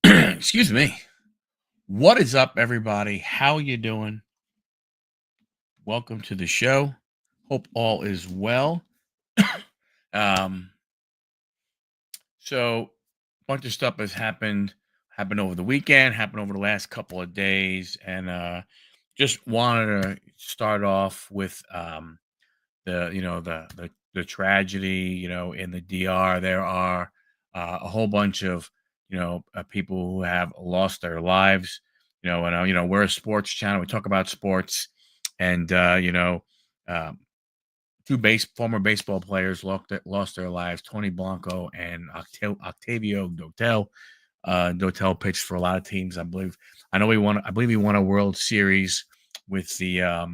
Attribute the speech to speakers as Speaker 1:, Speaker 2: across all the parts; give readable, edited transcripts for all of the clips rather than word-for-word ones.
Speaker 1: Excuse me. What is up, everybody? How you doing? Welcome to the show. Hope all is well. um, so a bunch of stuff has happened over the weekend, happened over the last couple of days, and just wanted to start off with the tragedy. In the DR, there are a whole bunch of people who have lost their lives. And we're a sports channel. We talk about sports, and um, two former baseball players lost their lives. Tony Blanco and Octavio Dotel. Dotel pitched for a lot of teams, I believe. I believe he won a World Series with the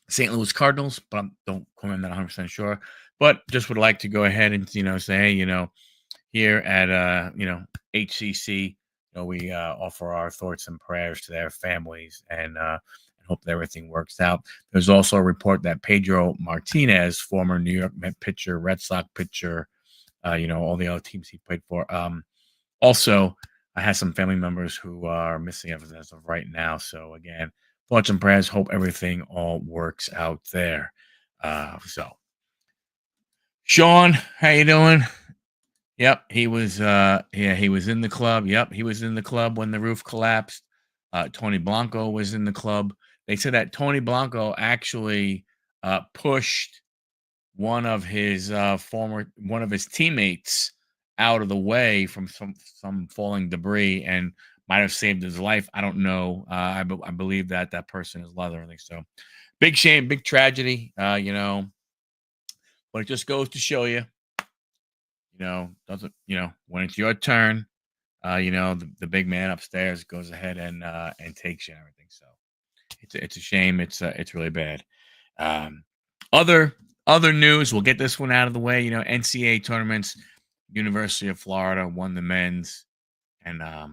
Speaker 1: St. Louis Cardinals, but don't quote me, I'm not 100% sure. But just would like to go ahead and say, hey, here at HCC, we offer our thoughts and prayers to their families, and hope that everything works out. There's also a report that Pedro Martinez, former New York Met pitcher, Red Sox pitcher, all the other teams he played for, also I have some family members who are missing as of right now. So again, thoughts and prayers. Hope everything all works out there. So Sean, how you doing? Yep, he was in the club. Yep, he was in the club when the roof collapsed. Tony Blanco was in the club. They said that Tony Blanco actually pushed one of his teammates out of the way from some falling debris and might have saved his life. I don't know. I believe that person is leathery. So big shame, big tragedy. But it just goes to show you, doesn't when it's your turn, the big man upstairs goes ahead and takes you and everything. So it's a shame. It's really bad. Um, other other news. We'll get this one out of the way. NCAA tournaments. University of Florida won the men's, and not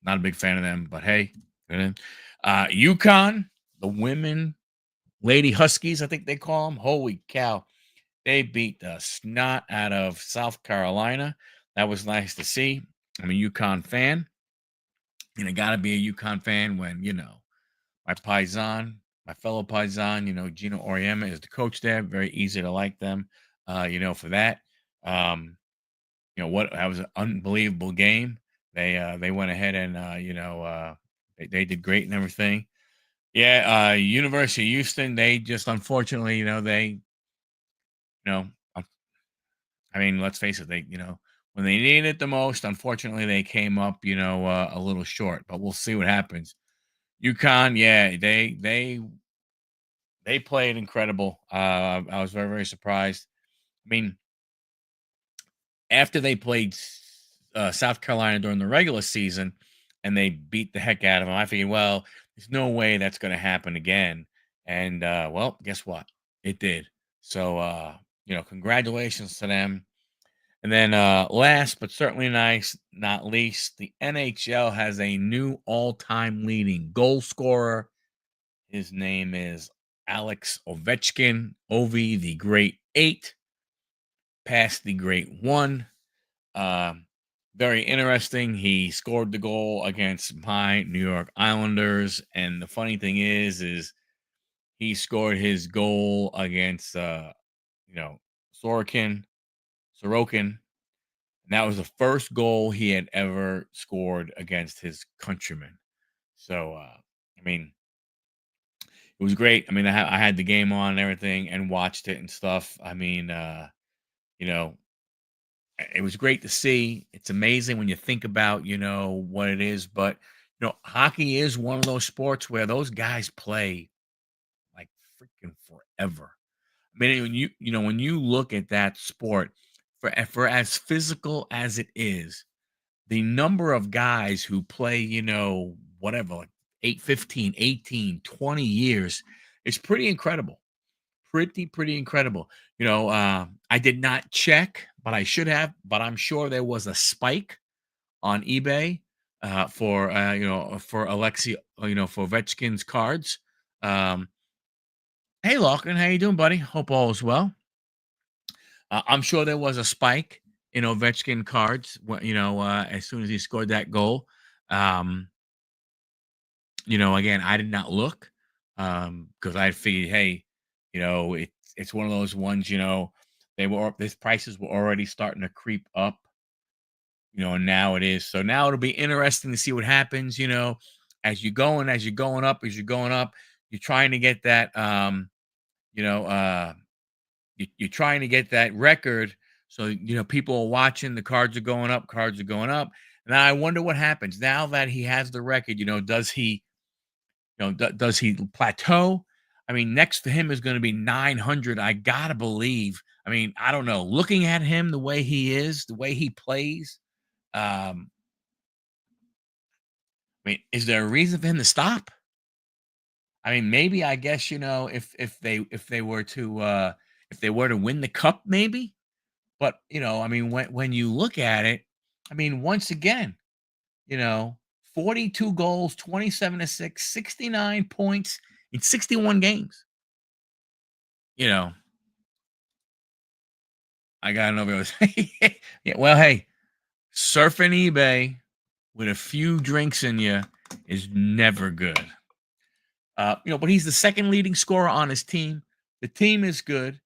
Speaker 1: a big fan of them, but hey, good. UConn, the women, Lady Huskies, I think they call them. Holy cow! They beat the snot out of South Carolina. That was nice to see. I'm a UConn fan, and I got to be a UConn fan when my fellow Paisan, Gino Oriema is the coach there. Very easy to like them, for that. Um, that was an unbelievable game. They went ahead and they did great and everything. Yeah, University of Houston, they just unfortunately, you know, um, I mean, let's face it, when they needed it the most, unfortunately, they came up, a little short. But we'll see what happens. UConn, yeah, they played incredible. I was very, very surprised. I mean, after they played South Carolina during the regular season and they beat the heck out of them, I figured, well, there's no way that's going to happen again. And well, guess what? It did. So congratulations to them. And then last but certainly not least, the NHL has a new all-time leading goal scorer. His name is Alex Ovechkin, Ovi the Great 8, past the Great 1. Very interesting. He scored the goal against my New York Islanders, and the funny thing is he scored his goal against Sorokin, and that was the first goal he had ever scored against his countrymen. So I mean, it was great. I mean, I had the game on and everything and watched it and stuff. I mean, you know, it was great to see. It's amazing when you think about, what it is. But, hockey is one of those sports where those guys play like freaking forever. I mean, when you look at that sport, for as physical as it is, the number of guys who play, whatever, like 8, 15, 18, 20 years is pretty incredible. Pretty incredible. I did not check, but I should have. But I'm sure there was a spike on eBay for Alexi, for Ovechkin's cards. Um, hey, Lachlan, how you doing, buddy? Hope all is well. I'm sure there was a spike in Ovechkin cards. As soon as he scored that goal, um, again, I did not look because I figured, hey, it's one of those ones. These prices were already starting to creep up. And now it is. So now it'll be interesting to see what happens. As you're going up, you're trying to get that. You know, uh, you're trying to get that record. So people are watching. The cards are going up. Cards are going up. Now I wonder what happens now that he has the record. Does he? Does he plateau? I mean, next to him is going to be 900. I gotta believe. I mean, I don't know. Looking at him, the way he is, the way he plays. Um, I mean, is there a reason for him to stop? I mean, maybe I guess, if they were to win the cup, maybe. But I mean, when you look at it, I mean, once again, you know, 42 goals, 27 to 6, 69 points in 61 games. You know, I gotta know if it was yeah, well, hey, surfing eBay with a few drinks in you is never good. But he's the second leading scorer on his team. The team is good.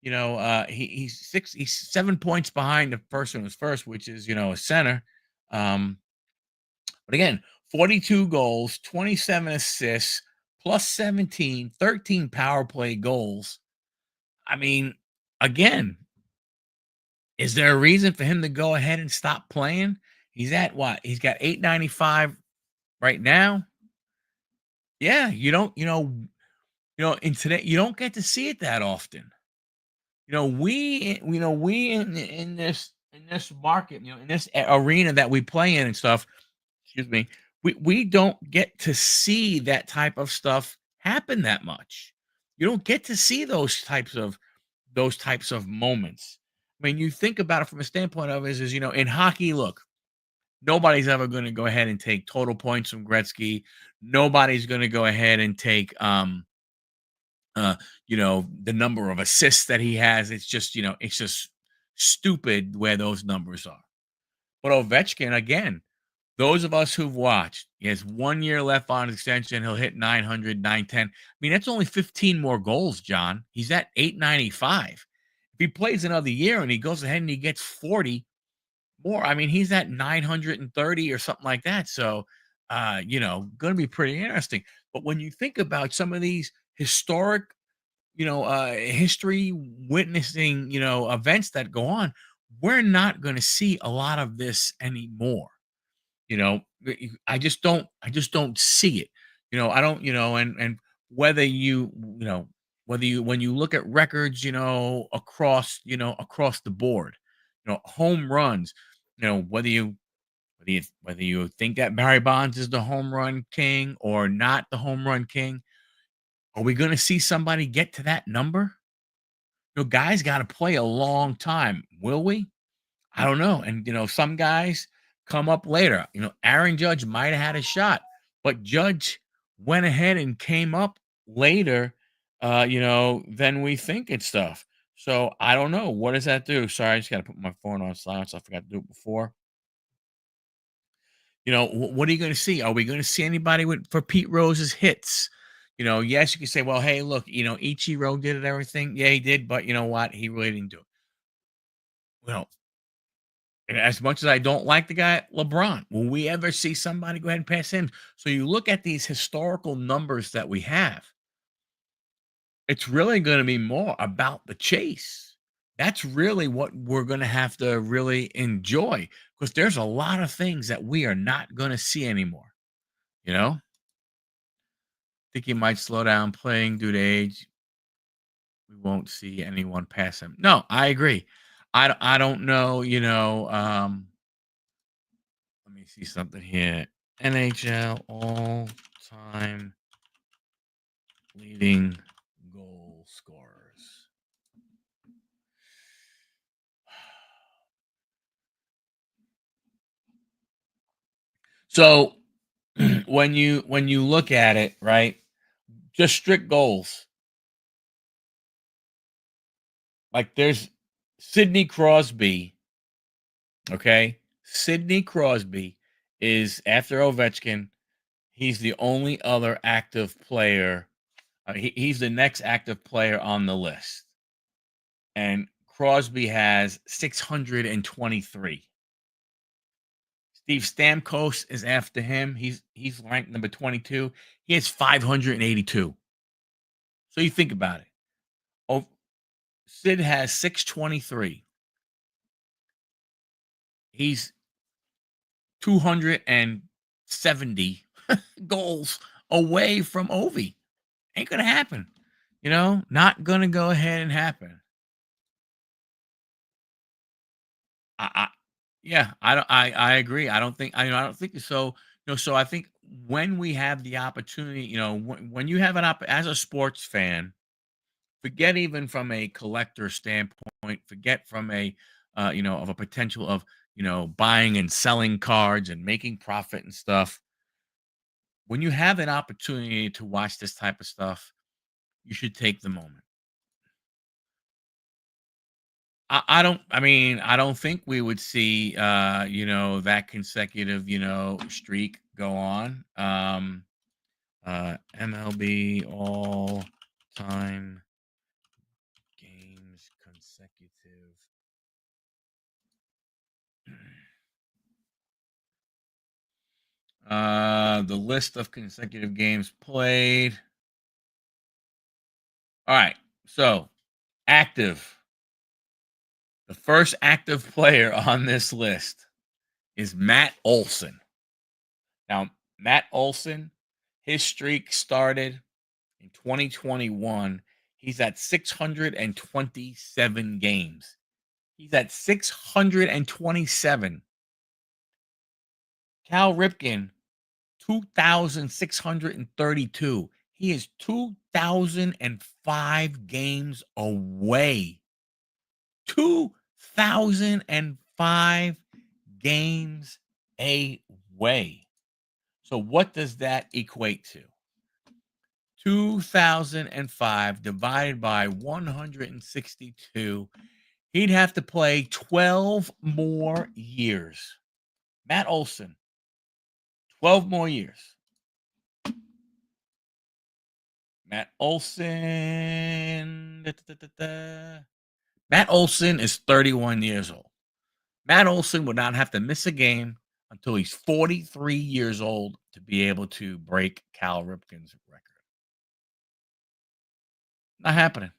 Speaker 1: He's 7 points behind the person who's first, which is a center. But again, 42 goals, 27 assists, plus 17, 13 power play goals. I mean, again, is there a reason for him to go ahead and stop playing? He's at what? He's got 895 right now. Yeah, in today, you don't get to see it that often. We in this market, in this arena that we play in and stuff, excuse me, we don't get to see that type of stuff happen that much. You don't get to see those types of moments. I mean, you think about it from a standpoint of is in hockey, look, nobody's ever going to go ahead and take total points from Gretzky. Nobody's going to go ahead and take the number of assists that he has. It's just stupid where those numbers are. But Ovechkin, again, those of us who've watched, he has 1 year left on his extension. He'll hit 900, 910. I mean, that's only 15 more goals, John. He's at 895. If he plays another year and he goes ahead and he gets 40 more, I mean, he's at 930 or something like that. So, going to be pretty interesting. But when you think about some of these historic history witnessing, events that go on, we're not going to see a lot of this anymore. I just don't see it. I don't, and whether when you look at records, across the board, home runs, whether you think that Barry Bonds is the home run king or not the home run king, are we going to see somebody get to that number? Guys got to play a long time. Will we? I don't know. And some guys come up later. Aaron Judge might have had a shot, but Judge went ahead and came up later, than we think and stuff. So I don't know. What does that do? Sorry, I just got to put my phone on silence. I forgot to do it before. What are you going to see? Are we going to see anybody for Pete Rose's hits? Yes, you can say, well, hey, look, Ichiro did it, everything. Yeah, he did, but you know what? He really didn't do it. Well, and as much as I don't like the guy, LeBron, will we ever see somebody go ahead and pass him? So you look at these historical numbers that we have, it's really going to be more about the chase. That's really what we're going to have to really enjoy because there's a lot of things that we are not going to see anymore. You know, think he might slow down playing due to age. We won't see anyone pass him. No, I agree. I don't know. Let me see something here. NHL all time leading goal scorers. So when you look at it, right? Just strict goals. Like there's Sidney Crosby Okay. Sidney Crosby is after Ovechkin. He's the only other active player. He's the next active player on the list. And Crosby has 623. Steve Stamkos is after him. He's ranked number 22. He has 582. So you think about it. Oh, Sid has 623. He's 270 goals away from Ovi. Ain't gonna happen. Not gonna go ahead and happen. I yeah, I agree. I don't think so. So I think when we have the opportunity, when you have as a sports fan, forget even from a collector standpoint, forget from of a potential of, buying and selling cards and making profit and stuff. When you have an opportunity to watch this type of stuff, you should take the moment. I don't think we would see that consecutive, streak go on. MLB all time games consecutive. The list of consecutive games played. All right. So, active. The first active player on this list is Matt Olson. Now, Matt Olson, his streak started in 2021. He's at 627 games. He's at 627. Cal Ripken, 2,632. He is 2,005 games away. 2,005 games away. So, what does that equate to? 2005 divided by 162. He'd have to play 12 more years. Matt Olson, 12 more years. Matt Olson. Matt Olson is 31 years old. Matt Olson would not have to miss a game until he's 43 years old to be able to break Cal Ripken's record. Not happening.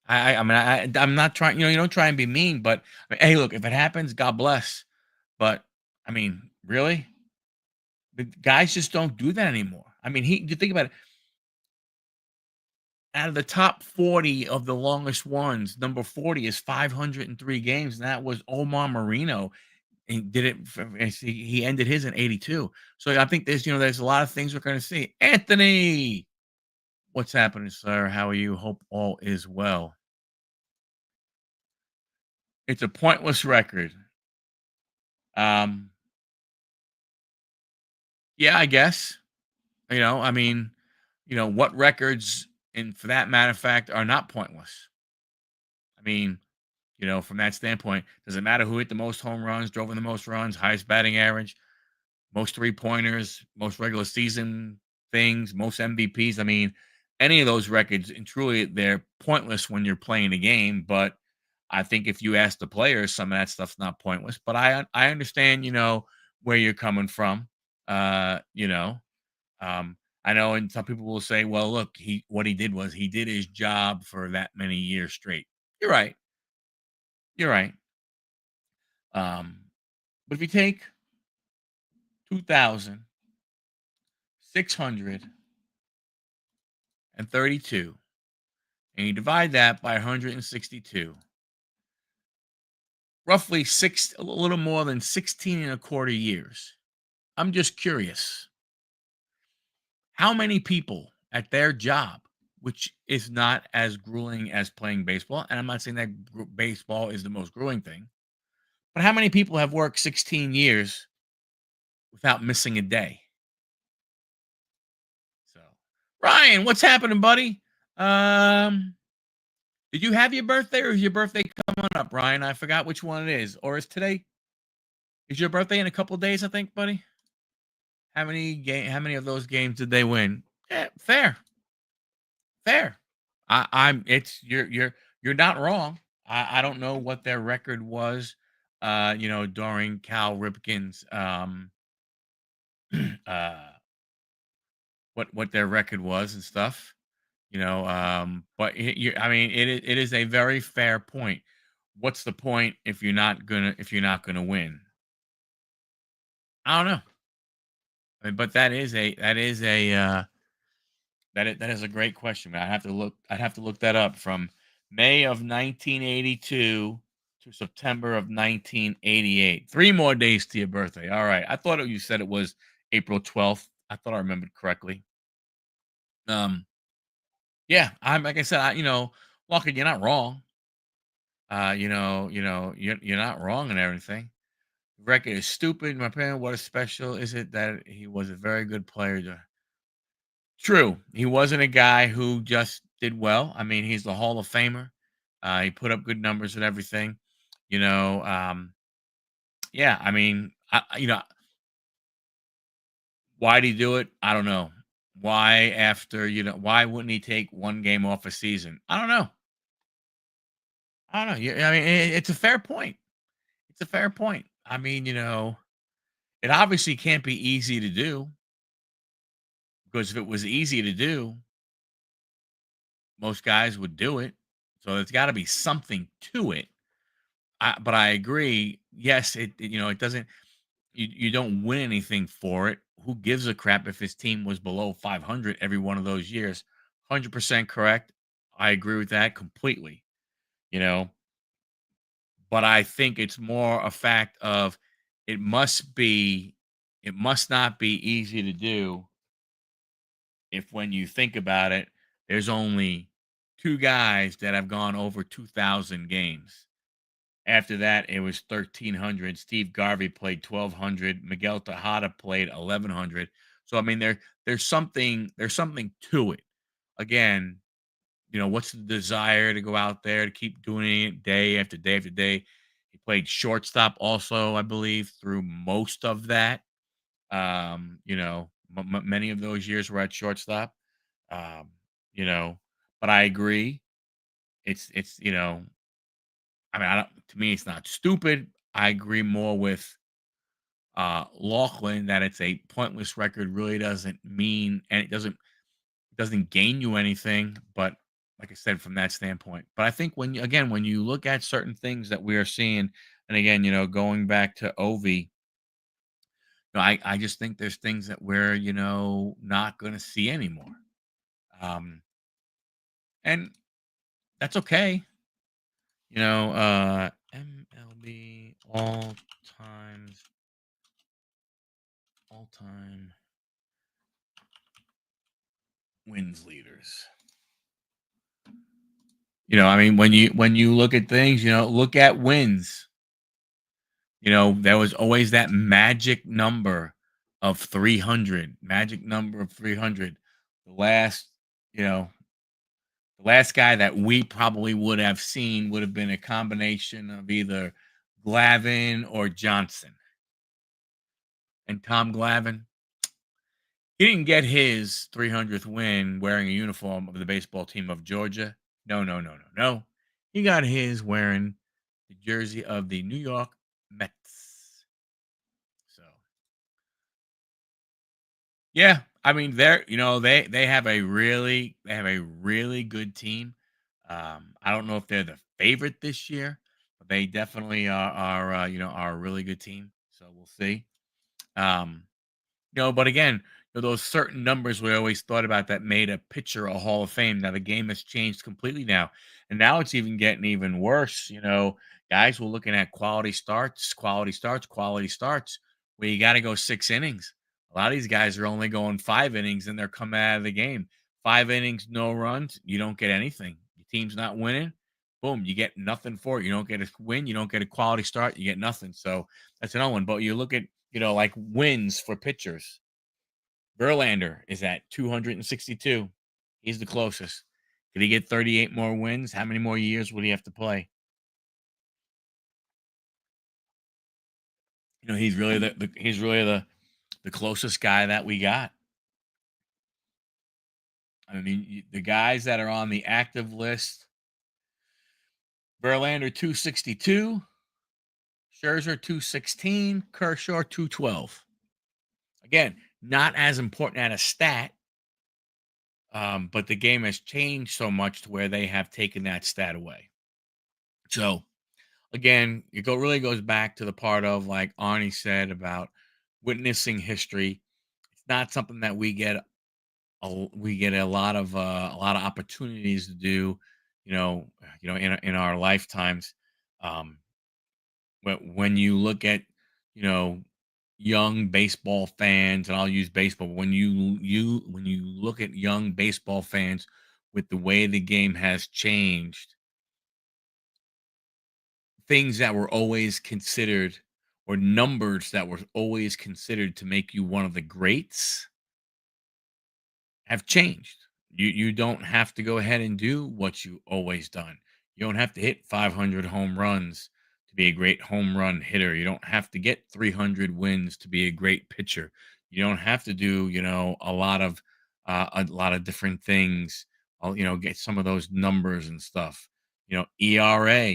Speaker 1: I'm not trying. You don't try and be mean, but hey, look, if it happens, God bless. But really, the guys just don't do that anymore. You think about it. Out of the top 40 of the longest ones, number 40 is 503 games, and that was Omar Marino. He did it. He ended his in 82. So I think there's a lot of things we're going to see. Anthony, what's happening, sir? How are you? Hope all is well. It's a pointless record. Um, yeah, I guess. What records, and for that matter of fact, are not pointless? I mean, from that standpoint, does it matter who hit the most home runs, drove in the most runs, highest batting average, most three pointers, most regular season things, most MVPs? Any of those records, and truly, they're pointless when you're playing a game. But I think if you ask the players, some of that stuff's not pointless. But I understand, where you're coming from. Uh, you know, um, I know, and some people will say, "Well, look, what he did was he did his job for that many years straight." You're right. You're right. But if you take 2,632 and you divide that by 162, roughly a little more than 16 and a quarter years. I'm just curious, how many people at their job, which is not as grueling as playing baseball, and I'm not saying that baseball is the most grueling thing, but how many people have worked 16 years without missing a day? So, Ryan, what's happening, buddy? Um, Did you have your birthday, or is your birthday coming up, Ryan? I forgot which one it is. Or is today? Is your birthday in a couple days? I think, buddy. How many of those games did they win? Yeah, fair, fair. I'm. It's you're not wrong. I don't know what their record was. During Cal Ripken's uh what their record was and stuff. But I mean, it is a very fair point. What's the point if you're not gonna win? I don't know. I mean, but that is a great question, man. I'd have to look that up from May of 1982 to September of 1988. 3 more days to your birthday. All right. I thought you said it was April 12th. I thought I remembered correctly. Um, yeah, I'm like I said, Walker, you're not wrong. You're not wrong and everything. Record is stupid. My opinion, what is special is it that he was a very good player. True. He wasn't a guy who just did well. I mean, he's the Hall of Famer. He put up good numbers and everything. You know, yeah, I mean, why did he do it? I don't know. Why wouldn't he take one game off a season? I don't know. I don't know. Yeah, I mean, it's a fair point. It's a fair point. I mean, it obviously can't be easy to do, because if it was easy to do, most guys would do it. So there's got to be something to it. But I agree. Yes, it doesn't. You don't win anything for it. Who gives a crap if his team was below 500 every one of those years? 100% correct. I agree with that completely. You know, but I think it's more a fact of it must be, it must not be easy to do if, when you think about it, there's only two guys that have gone over 2,000 games. After that, it was 1,300. Steve Garvey played 1,200. Miguel Tejada played 1,100. So I mean, there's something to it. Again, what's the desire to go out there to keep doing it day after day after day? He played shortstop also, I believe, through most of that. Many of those years were at shortstop. Um, you know, but I agree. I mean, I don't, to me, it's not stupid. I agree more with Lachlan that it's a pointless record. Really doesn't mean, and it doesn't gain you anything. But like I said, from that standpoint, but I think when you look at certain things that we are seeing, and again, going back to Ovi, I just think there's things that we're not going to see anymore, um, and that's okay. MLB all time wins leaders. I mean, when you look at things, look at wins. There was always that magic number of 300, magic number of 300. The last, you know, the last guy that we probably would have seen would have been a combination of either Glavine or Johnson. And Tom Glavine, he didn't get his 300th win wearing a uniform of the baseball team of Georgia. No, no, no, no, no. He got his wearing the jersey of the New York Mets. So, yeah, I mean, they have a really good team. I don't know if they're the favorite this year, but they definitely are a really good team. So we'll see. Um, but again, those certain numbers we always thought about that made a pitcher a Hall of Fame. Now the game has changed completely now, and now it's even getting even worse. Guys were looking at quality starts, quality starts, where you got to go 6 innings. A lot of these guys are only going 5 innings, and they're coming out of the game. 5 innings, no runs, you don't get anything. Your team's not winning. Boom, you get nothing for it. You don't get a win. You don't get a quality start. You get nothing. So that's another one. But you look at like wins for pitchers. Verlander is at 262. He's the closest. Could he get 38 more wins? How many more years would he have to play? He's really the closest guy that we got. I mean, the guys that are on the active list: Verlander 262, Scherzer 216, Kershaw 212. Again, not as important at a stat, but the game has changed so much to where they have taken that stat away. So again, really goes back to the part of, like Arnie said, about witnessing history. It's not something that we get a lot of opportunities to do, in our lifetimes. Um, when you look at, you know, young baseball fans, and I'll use baseball. When you look at young baseball fans with the way the game has changed, things that were always considered, or numbers that were always considered to make you one of the greats, have changed. You don't have to go ahead and do what you always done. You don't have to hit 500 home runs to be a great home run hitter. You don't have to get 300 wins to be a great pitcher. You don't have to do, a lot of different things. Get some of those numbers and stuff. ERA,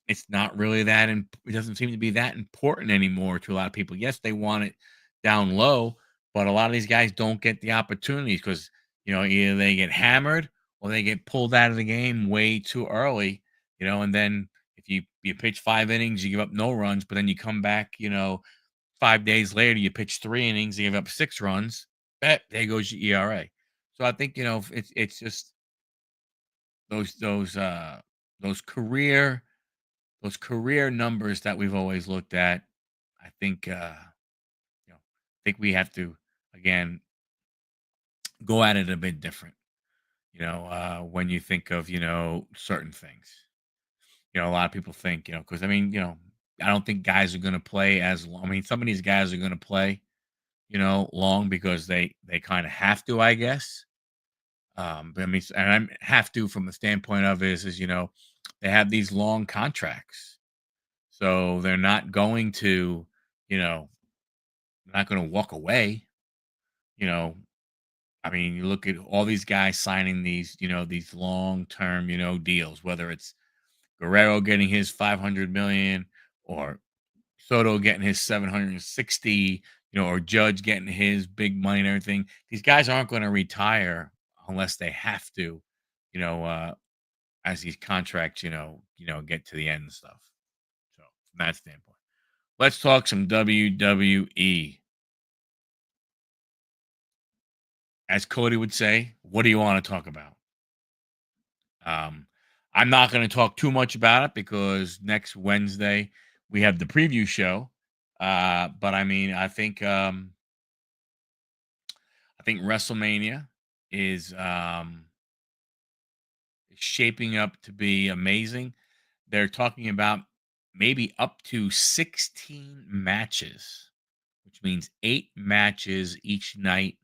Speaker 1: it's not really it doesn't seem to be that important anymore to a lot of people. Yes, they want it down low, but a lot of these guys don't get the opportunities because, either they get hammered or they get pulled out of the game way too early, and then if you pitch 5 innings, you give up no runs, but then you come back, 5 days later, you pitch 3 innings, you give up 6 runs. There goes your ERA. So I think, it's just those those uh those career numbers that we've always looked at. I think we have to, again, go at it a bit different. When you think of, certain things. A lot of people think, because I mean, I don't think guys are going to play as long. I mean, some of these guys are going to play, long because they kind of have to, I guess. But I mean, and I have to from the standpoint of they have these long contracts. So they're not going to, you know, not going to walk away. You know, I mean, you look at all these guys signing these long term, deals, whether it's Guerrero getting his 500 million, or Soto getting his 760, or Judge getting his big money and everything. These guys aren't going to retire unless they have to, you know, uh, as these contracts, get to the end and stuff. So from that standpoint. Let's talk some WWE. As Cody would say, what do you want to talk about? Um, I'm not going to talk too much about it because next Wednesday we have the preview show. But I mean, I think WrestleMania is shaping up to be amazing. They're talking about maybe up to 16 matches, which means 8 matches each night.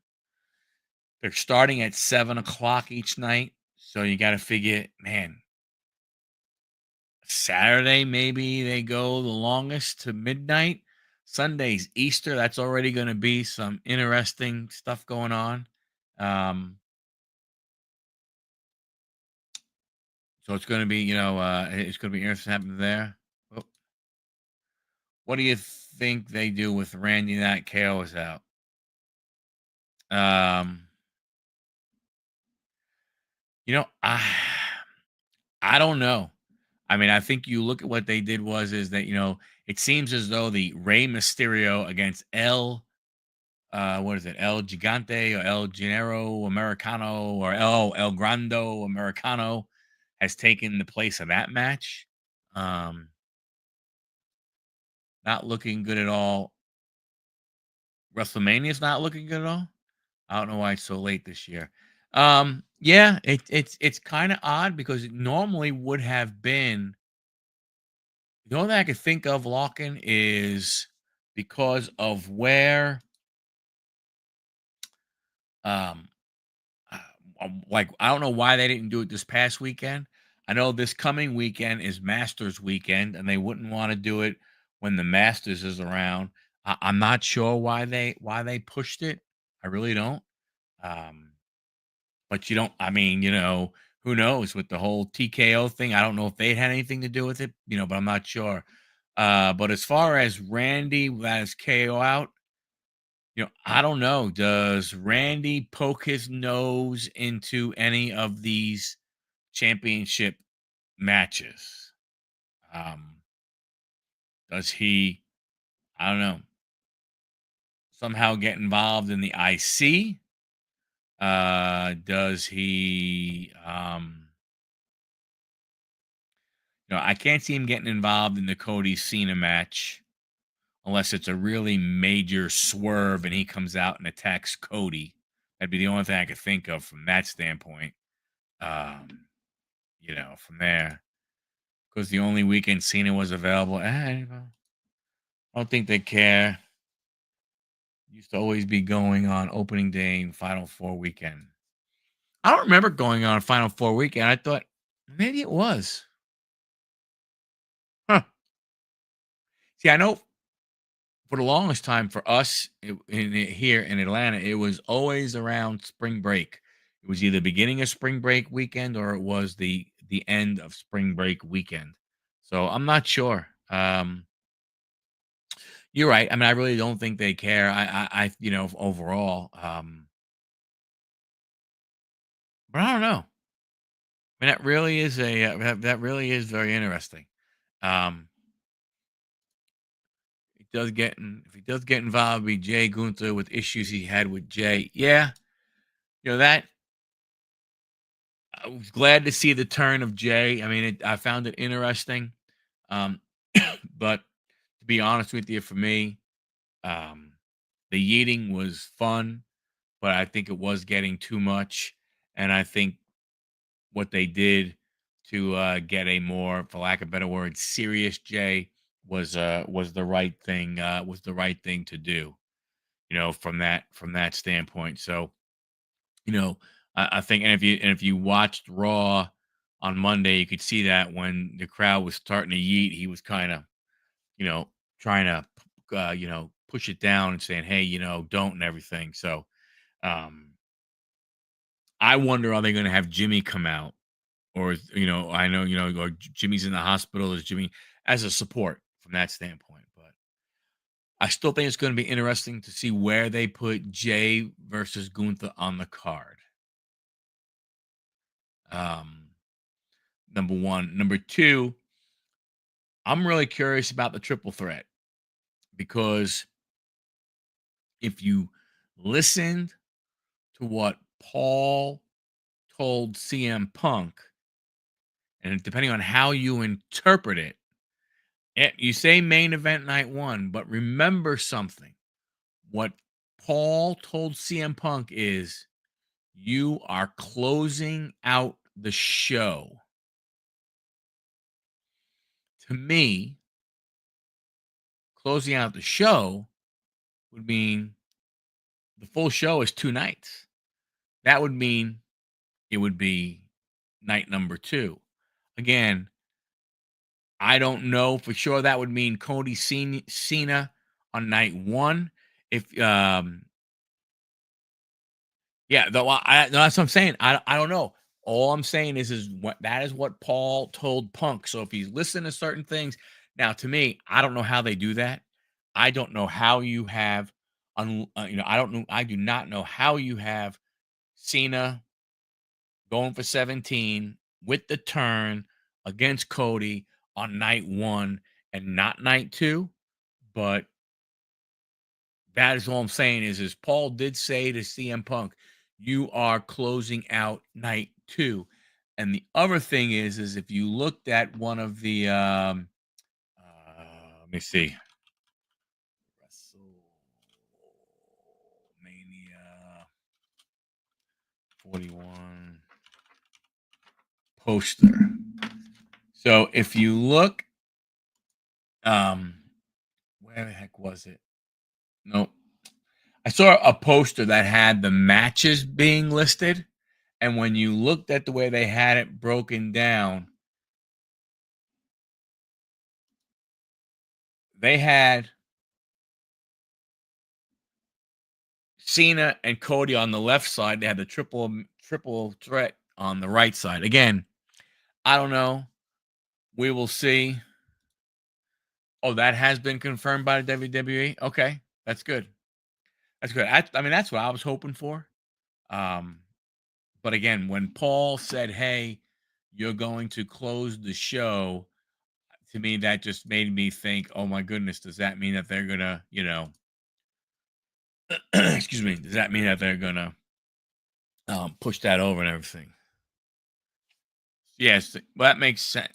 Speaker 1: They're starting at 7 o'clock each night. So you got to figure, man, Saturday, maybe they go the longest to midnight. Sunday's Easter. That's already going to be some interesting stuff going on. Um, so it's going to be, it's going to be interesting happening there. Oh, what do you think they do with Randy Nat KO is out? Um, I don't know. I mean, I think you look at what they did is that, it seems as though the Rey Mysterio against what is it? El Gigante, or El Genero Americano, or El Grando Americano has taken the place of that match. Um, Not looking good at all. WrestleMania's not looking good at all. I don't know why it's so late this year. Yeah, it's kind of odd because it normally would have been. The only thing I could think of, Locking, is because of where um like, I don't know why they didn't do it this past weekend. I know this coming weekend is Masters weekend, and they wouldn't want to do it when the Masters is around. I'm not sure why they pushed it. I really don't. Um, but you don't. I mean, who knows with the whole TKO thing? I don't know if they had anything to do with it. But I'm not sure. But as far as Randy as KO out, I don't know. Does Randy poke his nose into any of these championship matches? Um, does he, I don't know, somehow get involved in the IC? Does he, I can't see him getting involved in the Cody Cena match unless it's a really major swerve and he comes out and attacks Cody. That'd be the only thing I could think of from that standpoint. Um, from there, because the only weekend Cena was available. I don't think they care. Used to always be going on opening day and Final Four weekend. I don't remember going on Final Four weekend. I thought maybe it was. Huh. See, I know for the longest time for us here in Atlanta, it was always around spring break. It was either beginning of spring break weekend or it was the end of spring break weekend. So I'm not sure. You're right. I mean, I really don't think they care. Overall. But I don't know. I mean, that really is that really is very interesting. Um, if he does get involved with Jay Gunther with issues he had with Jay, yeah, that I was glad to see the turn of Jay. I mean, I found it interesting. Um, but to be honest with you, for me, um, the yeeting was fun, but I think it was getting too much, and I think what they did to get a more, for lack of a better word, serious Jay was the right thing. Was the right thing to do. From that standpoint. So I think, and if you watched Raw on Monday, you could see that when the crowd was starting to yeet, he was kind of trying to push it down and saying, hey, don't, and everything. So um, I wonder, are they going to have Jimmy come out? Or I know, or Jimmy's in the hospital. Is Jimmy as a support from that standpoint? But I still think it's going to be interesting to see where they put Jay versus Gunther on the card. Um, Number one. Number two, I'm really curious about the triple threat because if you listened to what Paul told CM Punk, and depending on how you interpret it, you say main event night one, but remember something. What Paul told CM Punk is you are closing out the show. To me, closing out the show would mean the full show is 2 nights. That would mean it would be night number 2. Again, I don't know for sure. That would mean Cody Cena on night 1. If Yeah, though no, that's what I'm saying. I don't know. All I'm saying is what that is what Paul told Punk. So if he's listening to certain things, now to me, I don't know how they do that. I don't know how you have, I don't know. I do not know how you have Cena going for 17 with the turn against Cody on night 1 and not night 2. But that is all I'm saying is Paul did say to CM Punk, you are closing out night 2. And the other thing is if you looked at one of the let me see. WrestleMania 41 poster. So if you look, where the heck was it? Nope. I saw a poster that had the matches being listed, And when you looked at the way they had it broken down, they had Cena and Cody on the left side. They had the triple threat on the right side. Again, I don't know. We will see. Oh, that has been confirmed by the WWE. Okay, that's good. That's good. I mean, that's what I was hoping for. Um, but again, when Paul said, "Hey, you're going to close the show," to me, that just made me think, "Oh my goodness, does that mean that they're gonna, excuse me, does that mean that they're gonna push that over and everything?" Yes, well, that makes sense.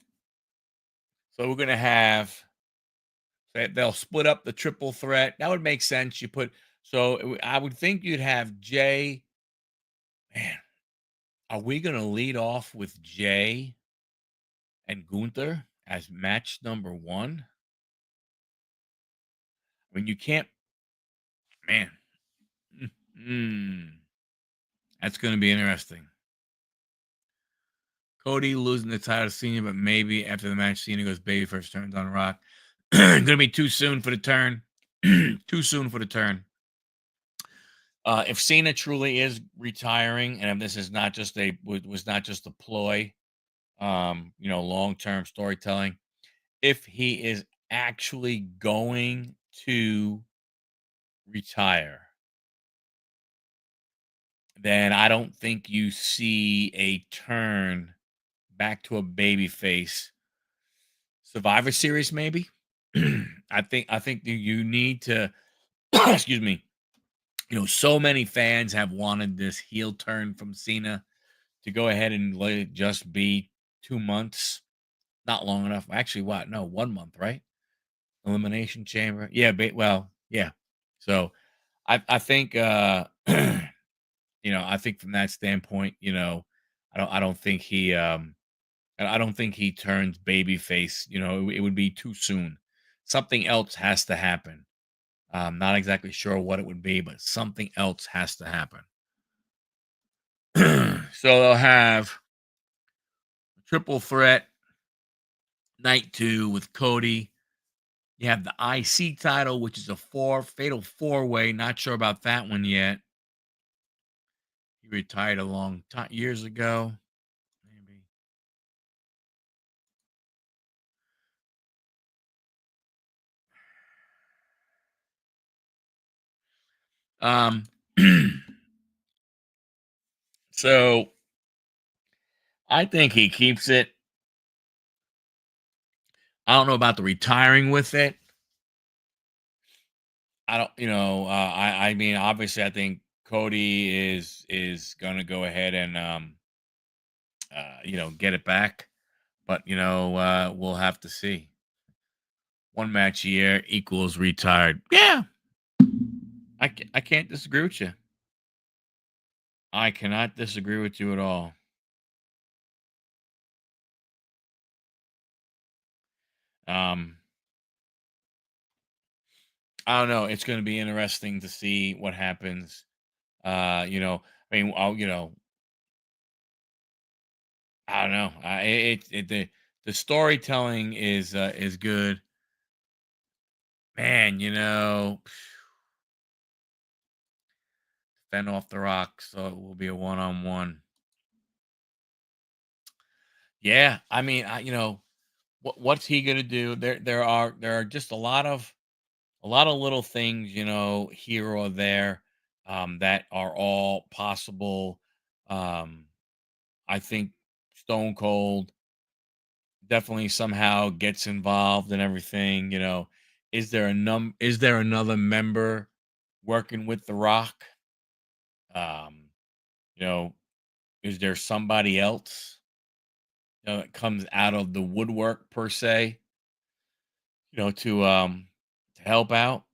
Speaker 1: So we're gonna have they'll split up the triple threat. That would make sense. You put I would think you'd have Jay. Man, are we gonna lead off with Jay and Gunther as match number one? I mean, you can't, man. Mm, that's gonna be interesting. Cody losing the title to Cena, but maybe after the match, Cena goes baby first turns on Rock. Gonna be too soon for the turn. Too soon for the turn. If Cena truly is retiring, and if this is not just was not just a ploy, long term storytelling, if he is actually going to retire, then I don't think you see a turn back to a baby face. Survivor Series, maybe. I think you need to excuse me. So many fans have wanted this heel turn from Cena to go ahead and let it just be 2 months. Not long enough. Actually, what? No, 1 month, right? Elimination Chamber. Yeah, well, yeah. So I think I think from that standpoint, I don't think I don't think he turns babyface. It would be too soon. Something else has to happen. I'm not exactly sure what it would be, but something else has to happen. So they'll have triple threat night two with Cody. You have the IC title, which is a fatal four way. Not sure about that one yet. He retired a long time years ago. Maybe. Um. So I think he keeps it. I don't know about the retiring with it. I don't. I mean, obviously, I think Cody is gonna go ahead and get it back. But we'll have to see. One match a year equals retired. Yeah, I can't disagree with you. I cannot disagree with you at all. Um, I don't know. It's going to be interesting to see what happens. I mean, I don't know. The storytelling is good, man. Fend off the rock, so it will be a one on one. Yeah, I mean, what's he gonna do? There are just a lot of little things, here or there, that are all possible. Um, I think Stone Cold definitely somehow gets involved in everything. Is there another member working with The Rock? Um, you know, is there somebody else that comes out of the woodwork per se? To help out.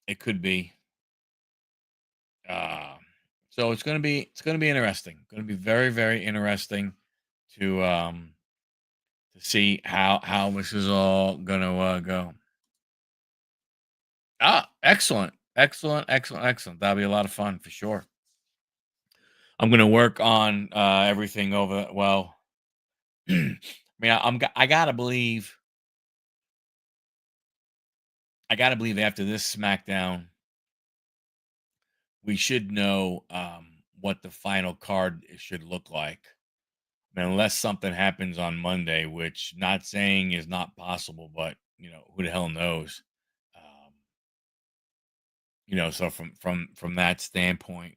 Speaker 1: It could be. Uh, so it's gonna be interesting. Gonna be very very interesting to um to see how this is all gonna go. Ah, excellent, excellent, excellent, excellent. That'll be a lot of fun for sure. I'm gonna work on everything over. Well, I mean, I gotta believe. I gotta believe after this SmackDown, we should know what the final card should look like. I mean, unless something happens on Monday, which not saying is not possible, but who the hell knows? Um, so from that standpoint,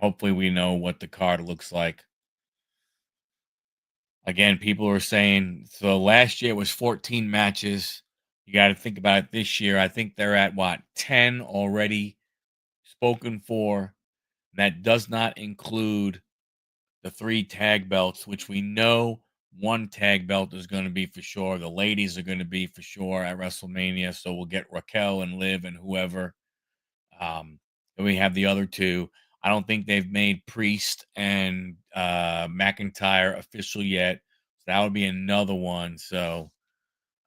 Speaker 1: hopefully we know what the card looks like. Again, people are saying so last year was 14 matches. You got to think about it this year. I think they're at what 10 already spoken for. That does not include the 3 tag belts, which we know one tag belt is going to be for sure. The ladies are going to be for sure at WrestleMania. So we'll get Raquel and Liv and whoever. Then we have the other two. I don't think they've made Priest and McIntyre official yet. So that would be another one. So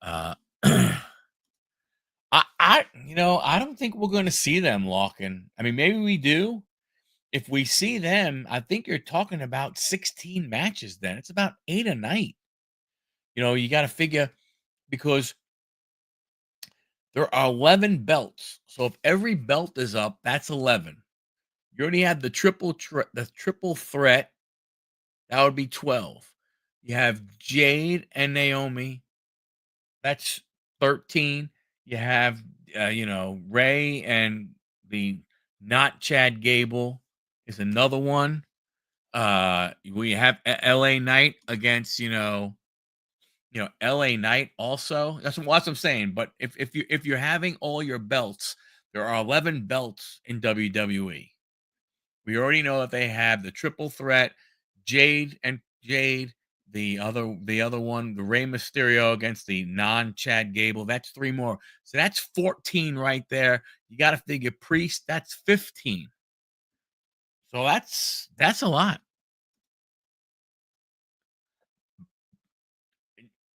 Speaker 1: uh, I don't think we're going to see them locking. I mean, maybe we do. If we see them, I think you're talking about 16 matches. Then it's about 8 a night. You got to figure because there are 11 belts. So if every belt is up, that's 11. You already have the triple threat. That would be 12. You have Jade and Naomi. That's 13. You have Ray and the not Chad Gable is another one. We have LA Knight against LA Knight also. That's what I'm saying. But if you're having all your belts, there are 11 belts in WWE. We already know that they have the triple threat, Jade, the other one, the Rey Mysterio against the non-Chad Gable. That's 3 more. So that's 14 right there. You got to figure Priest, that's 15. So that's a lot.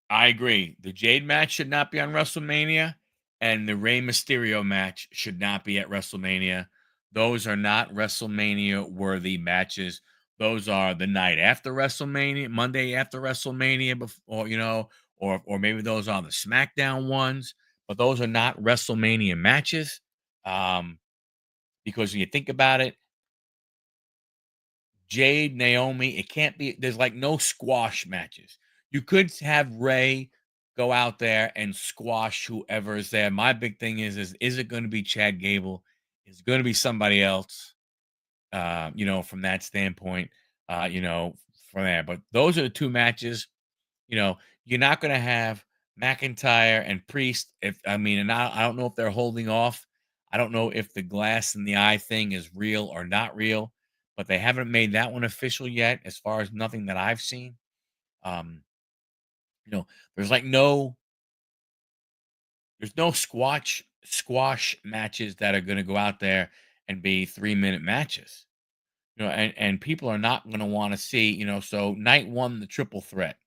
Speaker 1: I agree. The Jade match should not be on WrestleMania, and the Rey Mysterio match should not be at WrestleMania. Those are not WrestleMania worthy matches. Those are the night after WrestleMania, Monday after WrestleMania, before or maybe those are the SmackDown ones. But those are not WrestleMania matches. Um, because when you think about it, Jade, Naomi, it can't be there's like no squash matches. You could have Ray go out there and squash whoever is there. My big thing is it going to be Chad Gable? Is it going to be somebody else? From that standpoint, from there. But those are the 2 matches. You're not going to have McIntyre and Priest. And I don't know if they're holding off. I don't know if the glass in the eye thing is real or not real, but they haven't made that one official yet, as far as nothing that I've seen. Um, there's like there's no squash matches that are going to go out there and be 3-minute matches. And people are not going to want to see. So night one, the triple threat.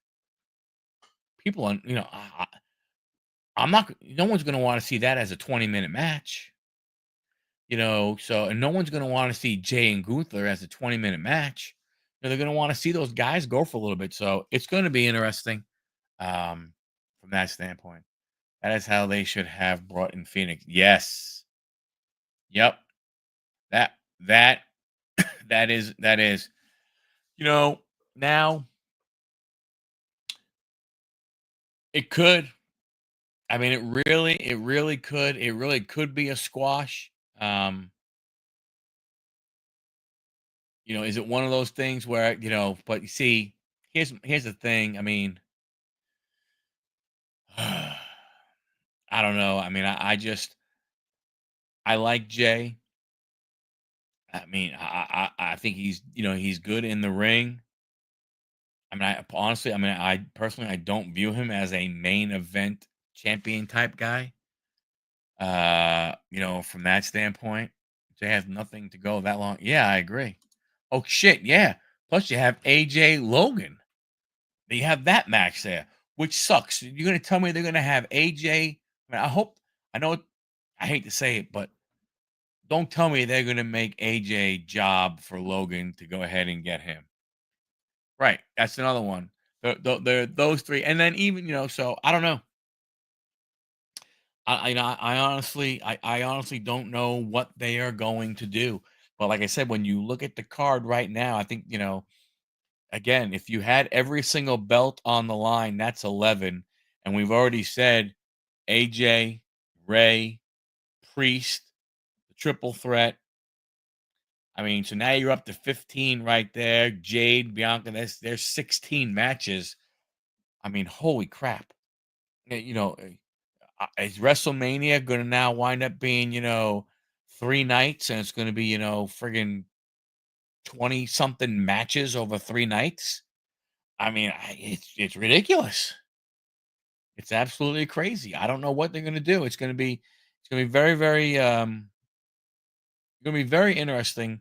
Speaker 1: People are, I'm not. No one's going to want to see that as a 20-minute match. And no one's going to want to see Jay and Gunther as a 20-minute match. They're going to want to see those guys go for a little bit. So it's going to be interesting from that standpoint. That is how they should have brought in Phoenix. Yes. Yep. That that is. Now it could. I mean, it really could. It really could be a squash. Um, is it one of those things where, but you see, here's the thing. I mean, I don't know. I mean, I like Jay. I mean, I think he's good in the ring. I mean, I personally I don't view him as a main event champion type guy. From that standpoint, Jay has nothing to go that long. Yeah, I agree. Oh shit, yeah. Plus you have AJ Logan. You have that match there, which sucks. You're gonna tell me they're gonna have AJ. I mean, I hope I know I hate to say it, but Don't tell me they're gonna make AJ job for Logan to go ahead and get him. Right, that's another one. The those 3, and then even, so I don't know. I honestly don't know what they are going to do. But like I said, when you look at the card right now, I think, again, if you had every single belt on the line, that's 11. And we've already said AJ, Ray, Priest, the triple threat. I mean, so now you're up to 15 right there. Jade, Bianca, there's 16 matches. I mean, holy crap. Is WrestleMania going to now wind up being, 3 nights, and it's going to be, friggin' 20 something matches over 3 nights? I mean, it's ridiculous. It's absolutely crazy. I don't know what they're going to do. It's going to be very, very, going to be very interesting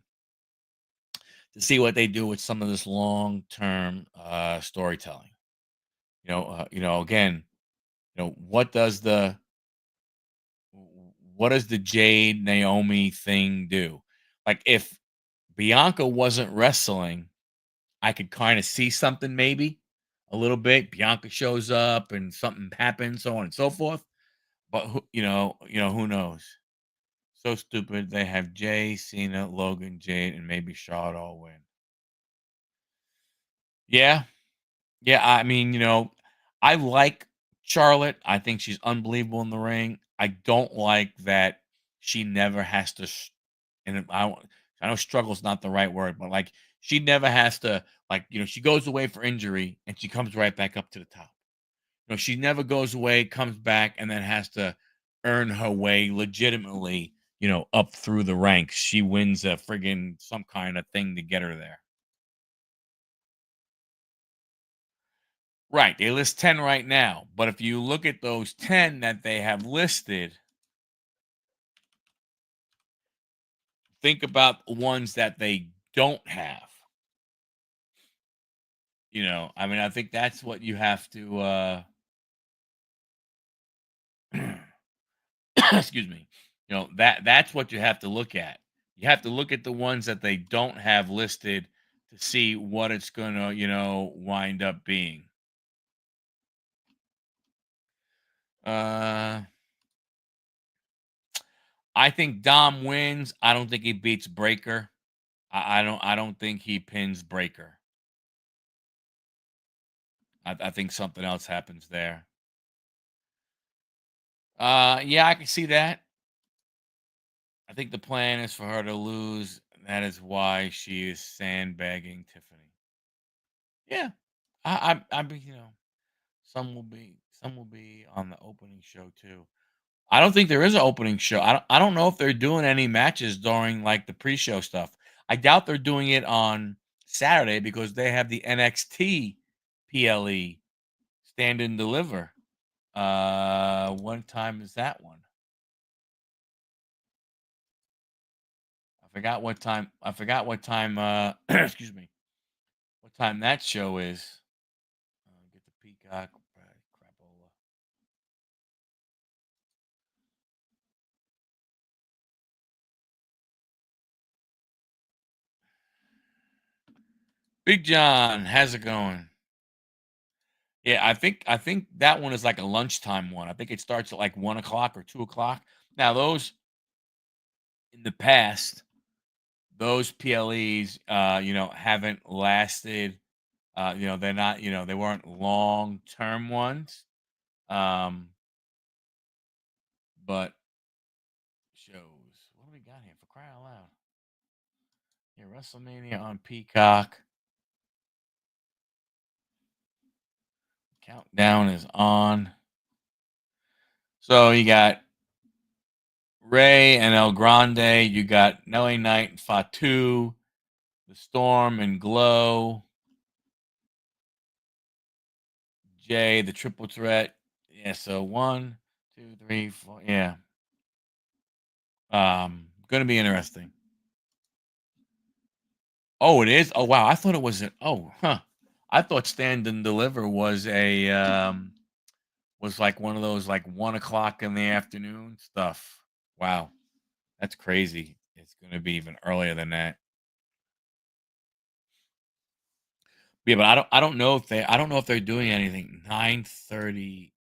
Speaker 1: to see what they do with some of this long term storytelling. Again, what does the Jade Naomi thing do? Like, if Bianca wasn't wrestling, I could kind of see something, maybe a little bit. Bianca shows up and something happens, so on and so forth. But who knows? So stupid. They have Jay, Cena, Logan, Jade, and maybe Charlotte all win. Yeah, yeah. I mean, I like Charlotte. I think she's unbelievable in the ring. I don't like that she never has to. And I know struggle's not the right word, but like, she never has to, like, she goes away for injury and she comes right back up to the top. She never goes away, comes back, and then has to earn her way legitimately, up through the ranks. She wins a friggin' some kind of thing to get her there. Right. They list 10 right now. But if you look at those 10 that they have listed, think about the ones that they don't have. I mean, I think that's what you have to excuse me. That's what you have to look at. You have to look at the ones that they don't have listed to see what it's gonna, wind up being. Uh I think Dom wins. I don't think he beats Breaker. I don't think he pins Breaker. I think something else happens there. Yeah, I can see that. I think the plan is for her to lose. That is why she is sandbagging Tiffany. Yeah. I be, some will be on the opening show too. I don't think there is an opening show. I don't know if they're doing any matches during, like, the pre-show stuff. I doubt they're doing it on Saturday because they have the NXT PLE Stand and Deliver. What time is that one? I forgot what time excuse me. What time that show is. Get the Peacock. Crapola. Big John, how's it going? Yeah, I think that one is like a lunchtime one. I think it starts at like 1 o'clock or 2 o'clock. Now, those in the past, those PLEs, haven't lasted. They're not, they weren't long term ones. Um, but shows. What do we got here for crying out loud? Yeah, WrestleMania on Peacock. Countdown is on. So you got Ray and El Grande. You got Nelly Knight and Fatu, The Storm and Glow, Jay, the triple threat. Yeah, so 1, 2, 3, 4. Yeah. Gonna be interesting. Oh, it is? Oh, wow. I thought it was I thought Stand and Deliver was like one of those like 1 o'clock in the afternoon stuff. Wow. That's crazy. It's gonna be even earlier than that. Yeah, but I don't know if they're doing anything 9:30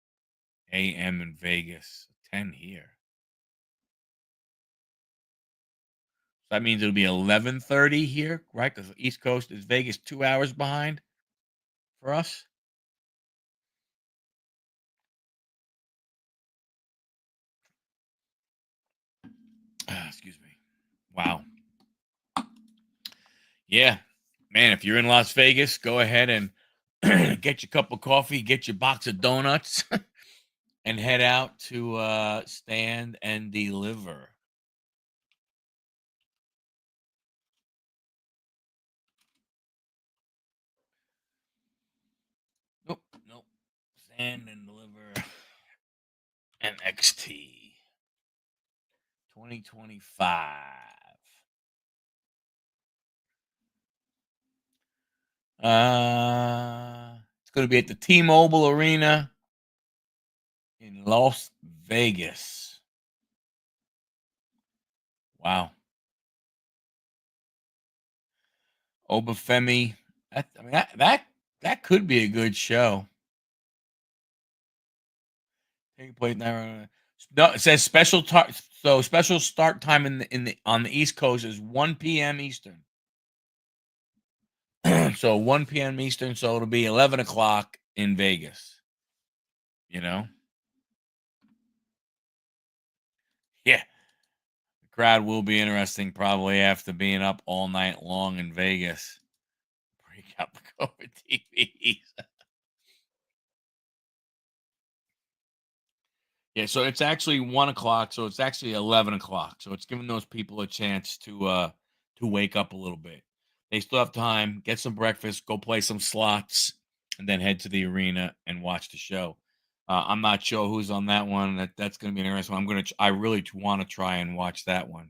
Speaker 1: AM in Vegas, 10 here. That means it'll be 11:30 here, right? Because the East Coast is Vegas 2 hours behind for us? Excuse me. Wow. Yeah. Man, if you're in Las Vegas, go ahead and get your cup of coffee, get your box of donuts, and head out to, Stand and Deliver. Nope, nope. Stand and Deliver NXT 2025. It's gonna be at the T-Mobile Arena in Las Vegas. Wow. Obafemi. That could be a good show. Take place now. No, it says special start time in the on the East Coast is 1 p.m. Eastern. So 1 p.m. Eastern, so it'll be 11 o'clock in Vegas. You know? Yeah. The crowd will be interesting probably after being up all night long in Vegas. Break out the COVID TVs. Yeah, so it's actually 1 o'clock, so it's actually 11 o'clock. So it's giving those people a chance to wake up a little bit. They still have time, get some breakfast, go play some slots, and then head to the arena and watch the show. I'm not sure who's on that one. That's gonna be an interesting one. I really want to try and watch that one.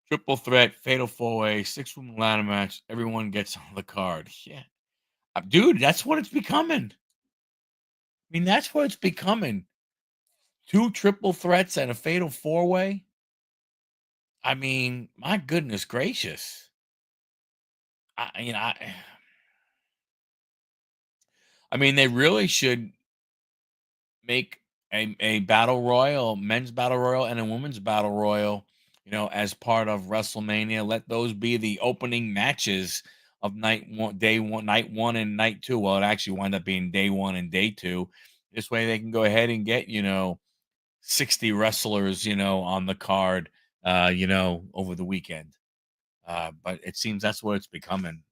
Speaker 1: Triple threat, fatal four way, six-woman ladder match. Everyone gets on the card. Yeah, dude, that's what it's becoming. I mean, that's what it's becoming. Two triple threats and a fatal four way. I mean, my goodness gracious. I you know, I mean, they really should make a battle royal, men's battle royal and a women's battle royal, as part of WrestleMania. Let those be the opening matches of day one, night one, and night two. Well, it actually wind up being day one and day two. This way they can go ahead and get, 60 wrestlers, on the card, over the weekend. But it seems that's what it's becoming.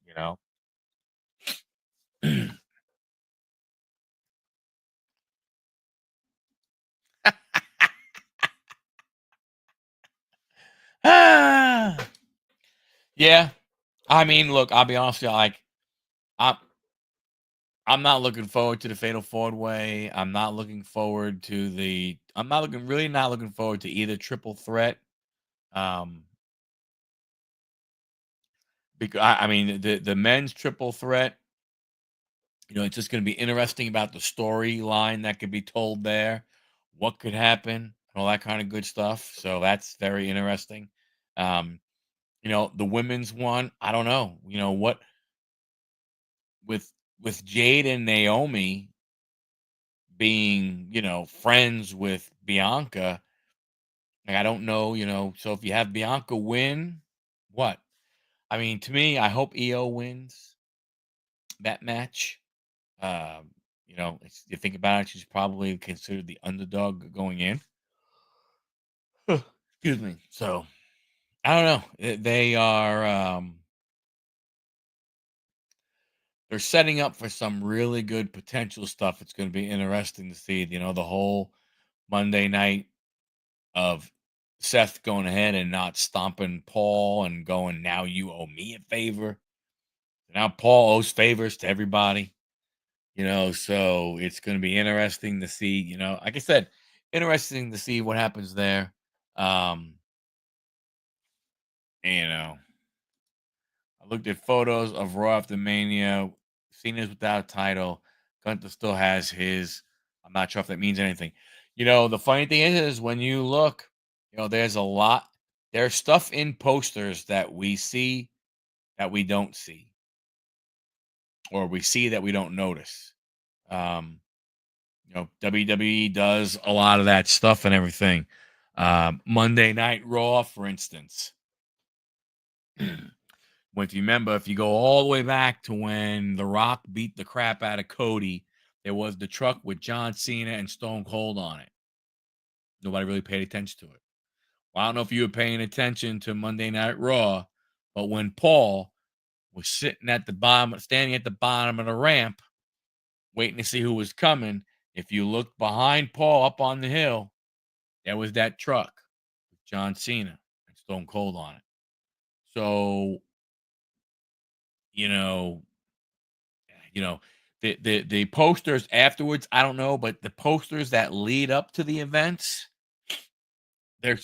Speaker 1: Ah, yeah. I mean, look, I'll be honest with you, like, I'm I'm not looking forward to the Fatal Four Way. I'm not looking really not looking forward to either triple threat. Um, because I mean the men's triple threat, it's just gonna be interesting about the storyline that could be told there, what could happen, and all that kind of good stuff. So that's very interesting. Um, the women's one, I don't know. What with Jade and Naomi being, friends with Bianca, like, I don't know, so if you have Bianca win, what? I mean, to me, I hope EO wins that match. Um, you think about it, she's probably considered the underdog going in. Excuse me. So I don't know. They are they're setting up for some really good potential stuff. It's going to be interesting to see, the whole Monday night of Seth going ahead and not stomping Paul and going, now you owe me a favor. Now Paul owes favors to everybody, so it's going to be interesting to see, like I said, interesting to see what happens there. Um, and, I looked at photos of Raw after Mania, Cena's without a title. Gunther still has his. I'm not sure if that means anything. The funny thing is when you look, There's a lot. There's stuff in posters that we see that we don't see, or we see that we don't notice. Um, WWE does a lot of that stuff and everything. Monday Night Raw, for instance. If you remember, if you go all the way back to when The Rock beat the crap out of Cody, there was the truck with John Cena and Stone Cold on it. Nobody really paid attention to it. Well, I don't know if you were paying attention to Monday Night Raw, but when Paul was sitting at the bottom, standing at the bottom of the ramp, waiting to see who was coming, if you looked behind Paul up on the hill, there was that truck with John Cena and Stone Cold on it. So, you know, you know, the posters afterwards, I don't know, but the posters that lead up to the events, there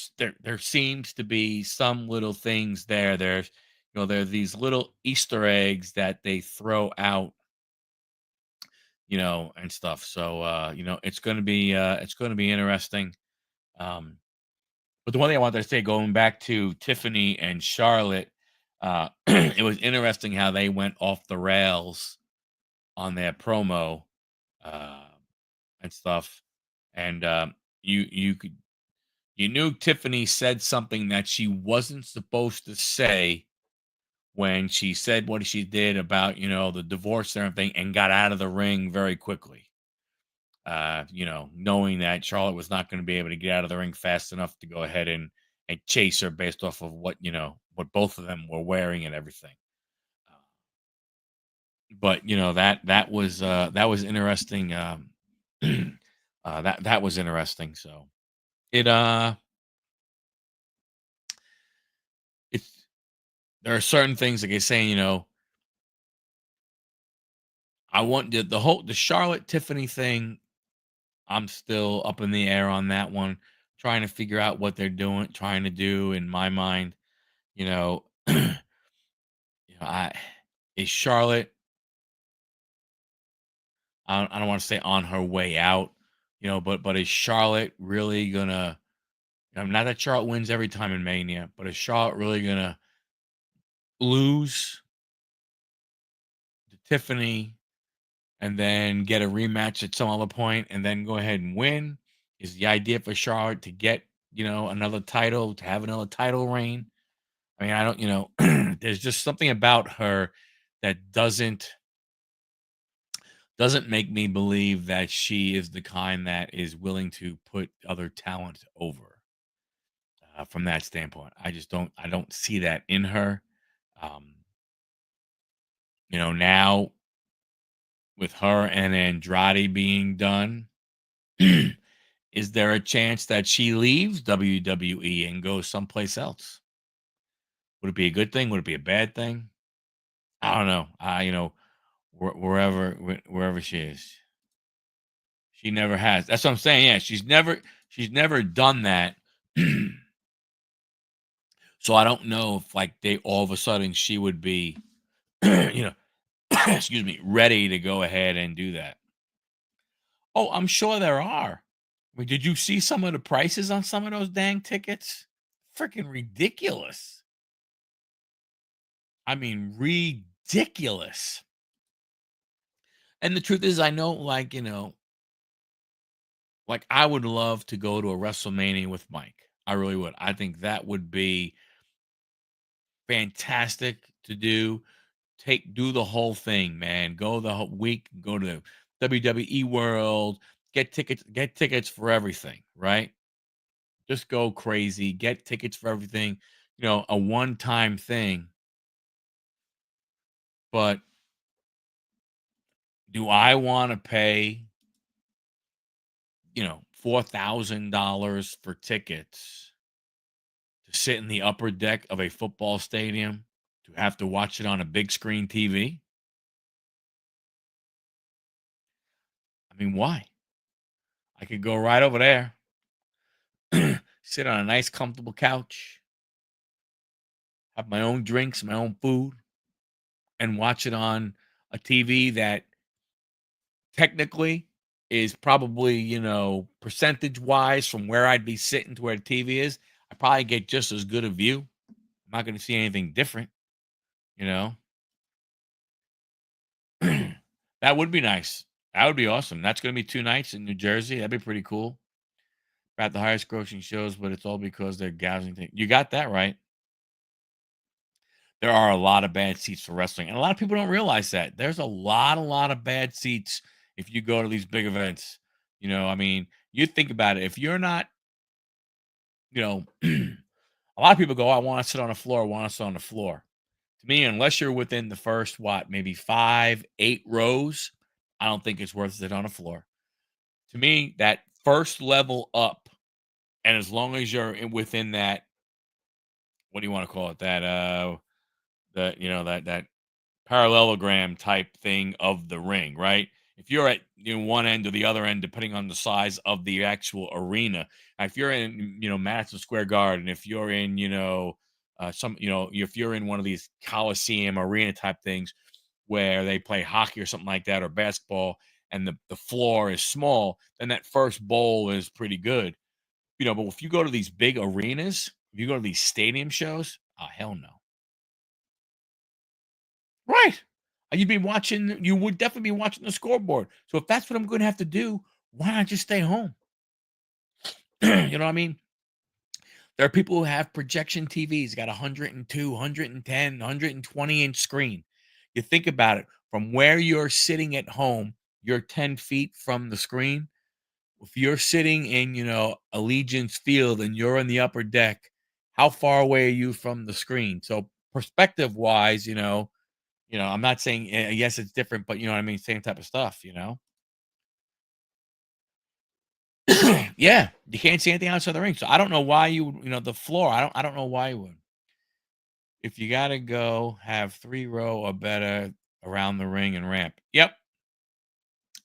Speaker 1: seems to be some little things there. There are these little Easter eggs that they throw out, and stuff. So it's gonna be interesting. Um, but the one thing I wanted to say, going back to Tiffany and Charlotte, it was interesting how they went off the rails on their promo, uh, and stuff. And you knew Tiffany said something that she wasn't supposed to say when she said what she did about the divorce and everything, and got out of the ring very quickly. Knowing that Charlotte was not going to be able to get out of the ring fast enough to go ahead and chase her based off of what both of them were wearing and everything. Uh, but that was interesting. That was interesting. So it it's there are certain things like I saying, I want the Charlotte Tiffany thing. I'm still up in the air on that one, trying to figure out what they're trying to do in my mind. You know, I is Charlotte. I don't want to say on her way out, but is Charlotte really gonna? Not that Charlotte wins every time in Mania, but is Charlotte really gonna lose to Tiffany and then get a rematch at some other point and then go ahead and win? Is the idea for Charlotte to get another title, to have another title reign? I mean, I don't, there's just something about her that doesn't make me believe that she is the kind that is willing to put other talent over. From that standpoint, I don't see that in her. Um, now with her and Andrade being done, is there a chance that she leaves WWE and goes someplace else? Would it be a good thing? Would it be a bad thing? I don't know. Wherever she is. She never has. That's what I'm saying. Yeah, she's never done that. So I don't know if like they all of a sudden she would be, you know, excuse me, ready to go ahead and do that. Oh, I'm sure there are. I mean, did you see some of the prices on some of those dang tickets? Freaking ridiculous. I mean, ridiculous. And the truth is, I know, like I would love to go to a WrestleMania with Mike. I really would. I think that would be fantastic to do. Do the whole thing, man. Go the whole week, go to the WWE World, get tickets for everything, right? Just go crazy, get tickets for everything, a one-time thing. But do I want to pay, $4,000 for tickets to sit in the upper deck of a football stadium to have to watch it on a big screen TV? I mean, why? I could go right over there, sit on a nice, comfortable couch, have my own drinks, my own food, and watch it on a TV that technically is probably, percentage wise from where I'd be sitting to where the TV is. probably get just as good a view. I'm not going to see anything different, you know. That would be nice. That would be awesome. That's going to be 2 nights in New Jersey. That'd be pretty cool. Got the highest grossing shows, but it's all because they're gouging things. You got that right. There are a lot of bad seats for wrestling, and a lot of people don't realize that. There's a lot of bad seats if you go to these big events. I mean, you think about it. If you're not, you know, a lot of people go, "I want to sit on the floor. I want to sit on the floor." To me, unless you're within the first maybe 5, 8 rows, I don't think it's worth it on the floor. To me, that first level up, and as long as you're within that, what do you want to call it? That parallelogram type thing of the ring, right? If you're at one end or the other end, depending on the size of the actual arena. If you're in Madison Square Garden, if you're in if you're in one of these Coliseum arena type things where they play hockey or something like that, or basketball, and the floor is small, then that first bowl is pretty good. But if you go to these big arenas, if you go to these stadium shows, oh hell no. Right. You would definitely be watching the scoreboard. So if that's what I'm gonna have to do, why not just stay home? You know what I mean? There are people who have projection TVs, got 102, 110, 120-inch screen. You think about it, from where you're sitting at home, you're 10 feet from the screen. If you're sitting in, Allegiance Field and you're in the upper deck, how far away are you from the screen? So perspective wise, I'm not saying yes, it's different, but you know what I mean, same type of stuff. Yeah, you can't see anything outside the ring. So I don't know why you would, the floor. I don't know why you would. If you gotta go, have 3 row or better around the ring and ramp. Yep.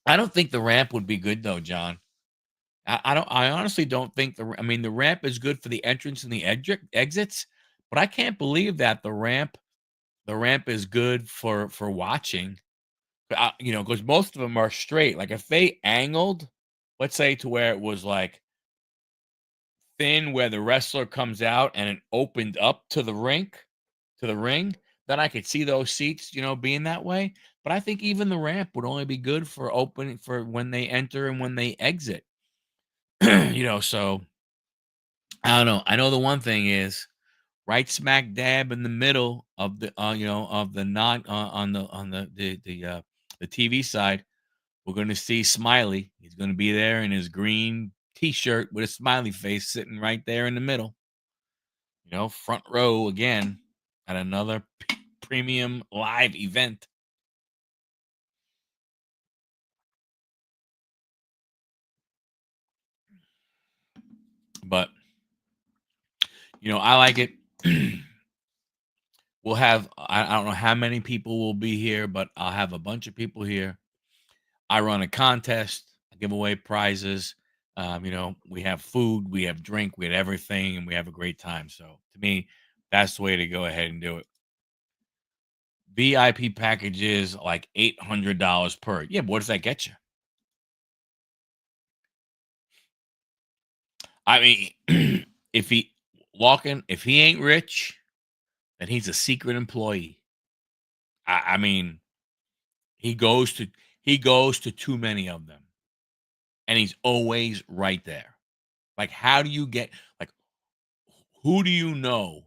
Speaker 1: I don't think the ramp would be good though, John. I honestly don't think I mean, the ramp is good for the entrance and the exits, but I can't believe that the ramp is good for watching. Because most of them are straight. Like if they angled, let's say to where it was like thin, where the wrestler comes out and it opened up to the ring, then I could see those seats, being that way. But I think even the ramp would only be good for opening for when they enter and when they exit. So I don't know. I know the one thing is right smack dab in the middle of the not on the TV side. We're going to see Smiley. He's going to be there in his green T-shirt with a smiley face sitting right there in the middle. Front row again at another premium live event. But I like it. We'll have I don't know how many people will be here, but I'll have a bunch of people here. I run a contest, I give away prizes. We have food, we have drink, we have everything, and we have a great time. So to me, that's the way to go ahead and do it. VIP packages like $800 per. Yeah, but what does that get you? I mean, if he ain't rich, then he's a secret employee. I mean, he goes to too many of them, and he's always right there. Like, how do you get like who do you know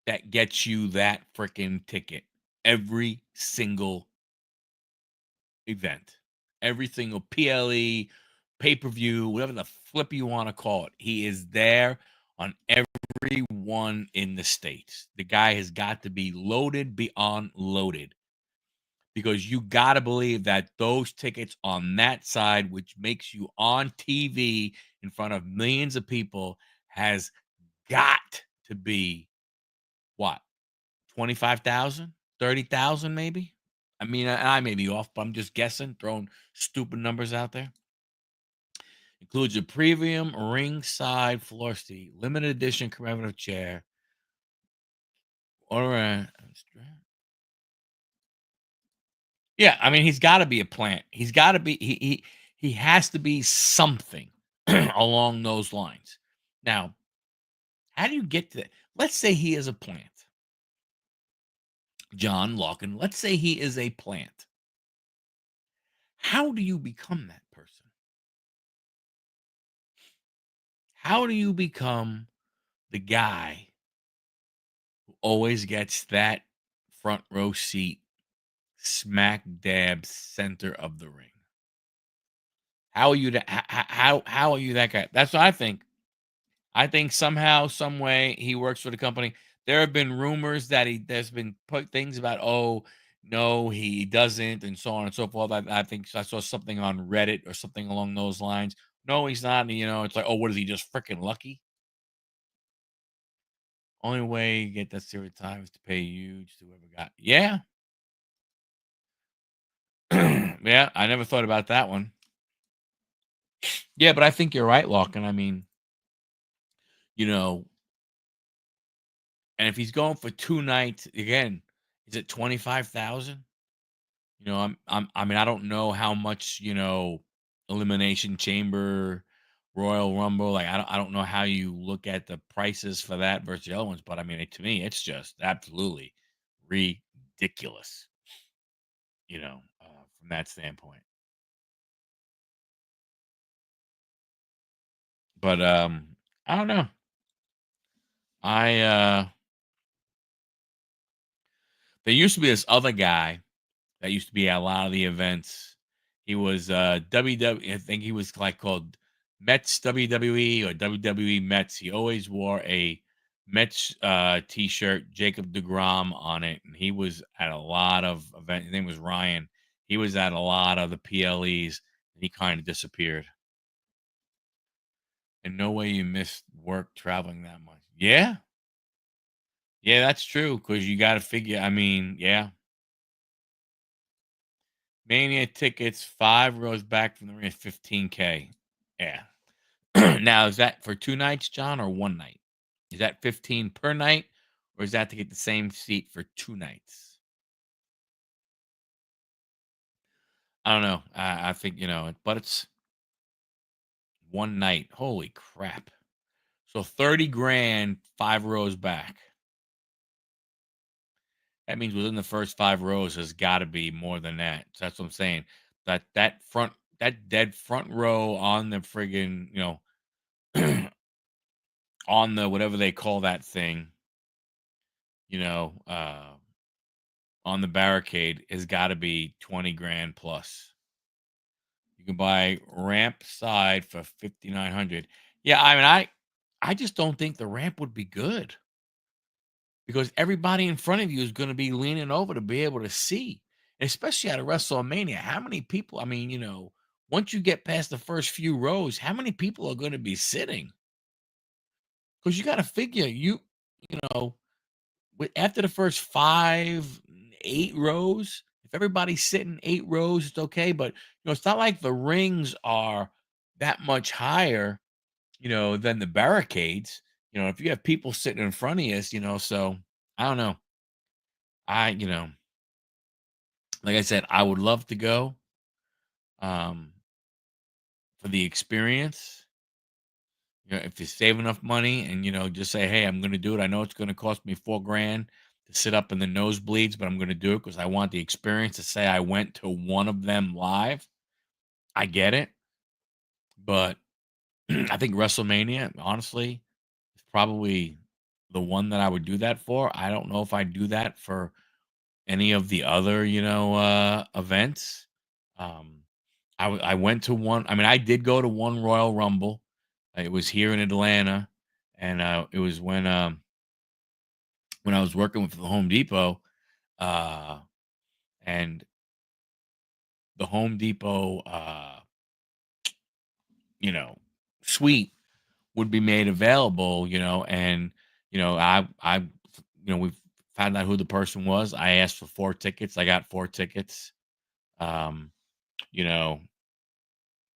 Speaker 1: that gets you that freaking ticket every single event, every single PLE, pay-per-view, whatever the flip you want to call it. He is there on every one in the States. The guy has got to be loaded beyond loaded, because you got to believe that those tickets on that side, which makes you on TV in front of millions of people, has got to be what, 25,000, 30,000, maybe? I mean, I may be off, but I'm just guessing, throwing stupid numbers out there. Includes a premium ringside floor seat, limited edition commemorative chair. All right. Yeah, I mean, he's got to be a plant. He's got to be. He has to be something along those lines. Now, How do you get to that? Let's say he is a plant. John Lawkin, let's say he is a plant. How do you become that person? How do you become the guy who always gets that front row seat smack dab center of the ring? How are you that how are you that guy? That's what I think. I think somehow, some way, he works for the company. There have been rumors that there's been put things about, oh no, he doesn't, and so on and so forth. I think I saw something on Reddit or something along those lines. No, he's not. And, it's like, oh, what is he just freaking lucky? Only way you get that series of time is to pay huge to whoever got. Yeah, yeah. I never thought about that one. Yeah, but I think you're right, Locke. I mean, you know, and if he's going for 2 nights again, is it 25,000? I mean, I don't know how much, Elimination Chamber, Royal Rumble, like, I don't know how you look at the prices for that versus the other ones, but I mean, to me, it's just absolutely ridiculous, from that standpoint. But, I don't know. I there used to be this other guy that used to be at a lot of the events. He was WW, I think he was like called Mets WWE or WWE Mets. He always wore a Mets t-shirt, Jacob DeGrom on it, and he was at a lot of events. His name was Ryan. He was at a lot of the PLEs, and he kind of disappeared. And no way you missed work traveling that much. Yeah, yeah, that's true. Because you got to figure. I mean, yeah, Mania tickets, 5 rows back from the ring, 15K. Yeah. Now, is that for 2 nights, John, or 1 night? Is that 15 per night, or is that to get the same seat for 2 nights? I don't know. I think, but it's 1 night. Holy crap. So 30 grand, 5 rows back. That means within the first 5 rows has gotta be more than that. So that's what I'm saying. That dead front row on the friggin', on the whatever they call that thing, you know, uh, on the barricade has got to be 20 grand plus. You can buy ramp side for 5,900. Yeah, I mean, I just don't think the ramp would be good because everybody in front of you is going to be leaning over to be able to see, especially at a WrestleMania. How many people? I mean, once you get past the first few rows, how many people are going to be sitting? Because you got to figure you know after the first 5, 8 rows, if everybody's sitting 8 rows, it's okay, but, it's not like the rings are that much higher, than the barricades. If you have people sitting in front of you, so I don't know. I, like I said, I would love to go, um, for the experience. If you save enough money and, just say, "Hey, I'm gonna do it. I know it's gonna cost me 4 grand to sit up in the nosebleeds, but I'm gonna do it because I want the experience to say I went to one of them live." I get it, but I think WrestleMania, honestly, is probably the one that I would do that for. I don't know if I'd do that for any of the other, events. Um, I went to one. I mean, I did go to one Royal Rumble. It was here in Atlanta, and it was when I was working with the Home Depot, uh, and the Home Depot, you know, suite would be made available, and we found out who the person was. I asked for 4 tickets. I got 4 tickets. Um, you know,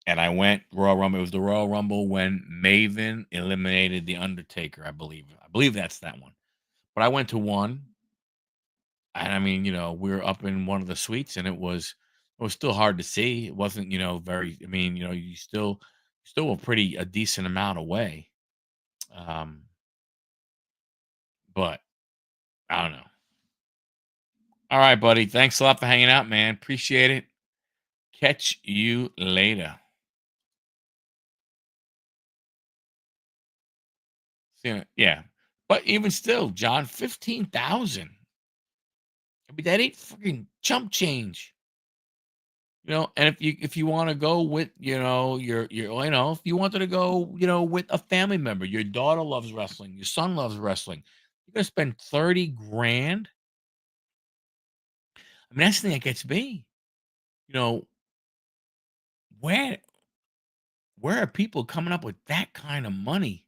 Speaker 1: and I went Royal Rumble. It was the Royal Rumble when Maven eliminated the Undertaker, I believe. I believe that's that one. But I went to one. And I mean, we were up in one of the suites and it was still hard to see. It wasn't, very I mean, you still were pretty a decent amount away. Um But I don't know. All right, buddy. Thanks a lot for hanging out, man. Appreciate it. Catch you later. Yeah. But even still, John, 15,000. I mean, that ain't freaking chump change. And if you want to go with, if you wanted to go, with a family member, your daughter loves wrestling, your son loves wrestling, you're gonna spend 30 grand. I mean, that's the thing that gets me. You know, where where are people coming up with that kind of money?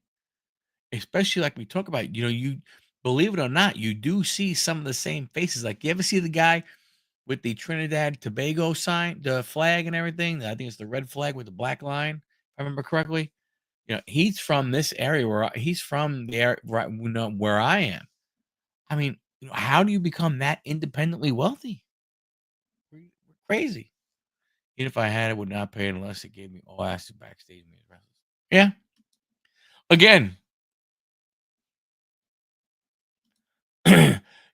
Speaker 1: Especially like we talk about, you believe it or not, you do see some of the same faces. Like, you ever see the guy with the Trinidad Tobago sign, the flag and everything? I think it's the red flag with the black line, if I remember correctly. He's from this area he's from there, right, where I am. I mean, how do you become that independently wealthy? We're crazy. Even if I had it, would not pay unless it gave me all access backstage. Yeah. Again,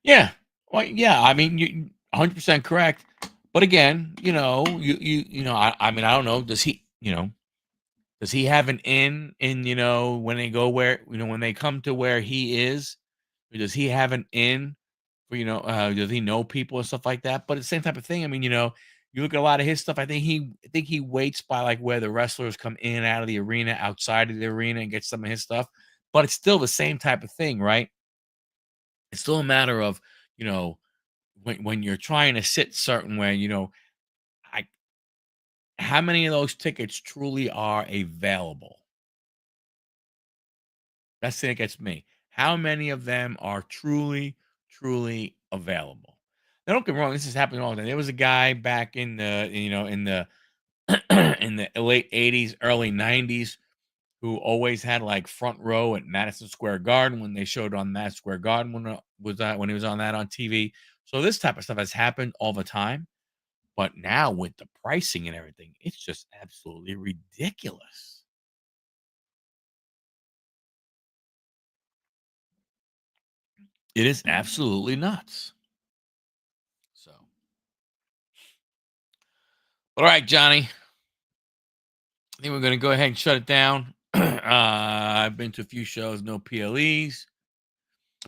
Speaker 1: yeah. Well, yeah. I mean, you 100% correct. But again, I mean, I don't know. Does he have an in, when they go when they come to where he is? Does he have an in for, does he know people and stuff like that? But it's the same type of thing. I mean, you look at a lot of his stuff. I think he waits by like where the wrestlers come in and out of the arena, outside of the arena, and gets some of his stuff. But it's still the same type of thing, right? It's still a matter of, you know, when you're trying to sit certain way, I how many of those tickets truly are available? That's the thing that gets me. How many of them are truly, truly available? Now, don't get me wrong. This is happening all the time. There was a guy back in the in the late '80s, early '90s, who always had like front row at Madison Square Garden when they showed on Madison Square Garden when he was on that on TV. So this type of stuff has happened all the time. But now with the pricing and everything, it's just absolutely ridiculous. It is absolutely nuts. So, all right, Johnny. I think we're going to go ahead and shut it down. I've been to a few shows, no PLEs,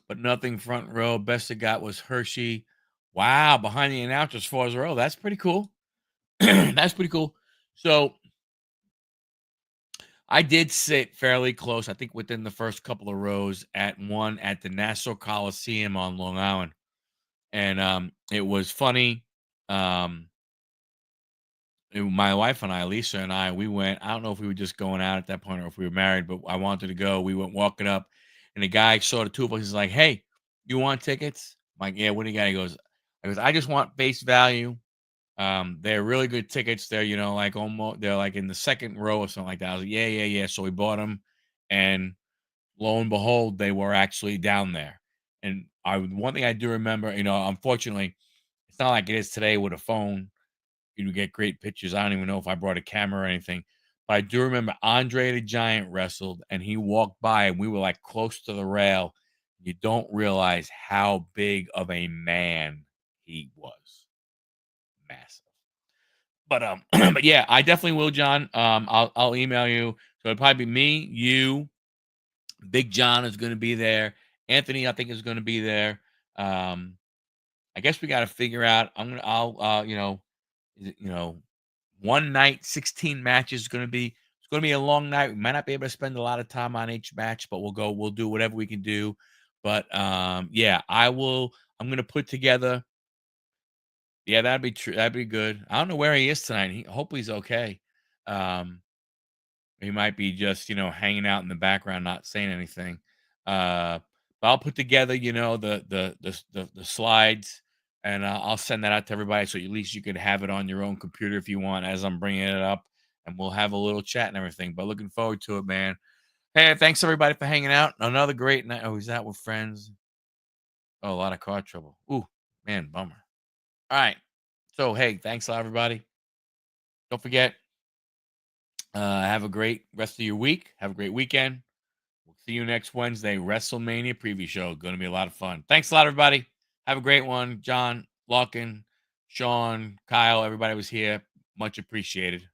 Speaker 1: but nothing front row. Best I got was Hershey. Wow, behind the announcers, 4 row. That's pretty cool. That's pretty cool. So I did sit fairly close, I think within the first couple of rows at one at the Nassau Coliseum on Long Island. And it was funny. Um, my wife and I, Lisa and I, we went. I don't know if we were just going out at that point or if we were married, but I wanted to go. We went walking up, and the guy saw the two of us. He's like, "Hey, you want tickets?" I'm like, "Yeah, what do you got?" I just want face value. They're really good tickets. They're, like almost they're like in the second row or something like that. I was like, "Yeah, yeah, yeah." So we bought them, and lo and behold, they were actually down there. And one thing I do remember, unfortunately, it's not like it is today with a phone. You get great pictures. I don't even know if I brought a camera or anything, but I do remember Andre the Giant wrestled, and he walked by, and we were like close to the rail. You don't realize how big of a man he was. Massive. But but yeah, I definitely will, John. I'll email you. So it'll probably be me, you, Big John is going to be there. Anthony, I think, is going to be there. Um, I guess we got to figure out. I'll is it, one night, 16 matches is going to be. It's going to be a long night. We might not be able to spend a lot of time on each match, but we'll do whatever we can do. But yeah, I will. I'm going to put together. Yeah, that'd be true. That'd be good. I don't know where he is tonight. Hopefully he's okay. Um, he might be just, hanging out in the background, not saying anything. But I'll put together, the slides, and I'll send that out to everybody, so at least you could have it on your own computer if you want, as I'm bringing it up, and we'll have a little chat and everything. But looking forward to it, man. Hey, thanks everybody for hanging out. Another great night. Oh, he's out with friends. Oh, a lot of car trouble. Ooh, man, bummer. All right. So hey, thanks a lot, everybody. Don't forget, have a great rest of your week. Have a great weekend. See you next Wednesday. WrestleMania preview show. Going to be a lot of fun. Thanks a lot, everybody. Have a great one. John, Larkin, Sean, Kyle, everybody was here. Much appreciated.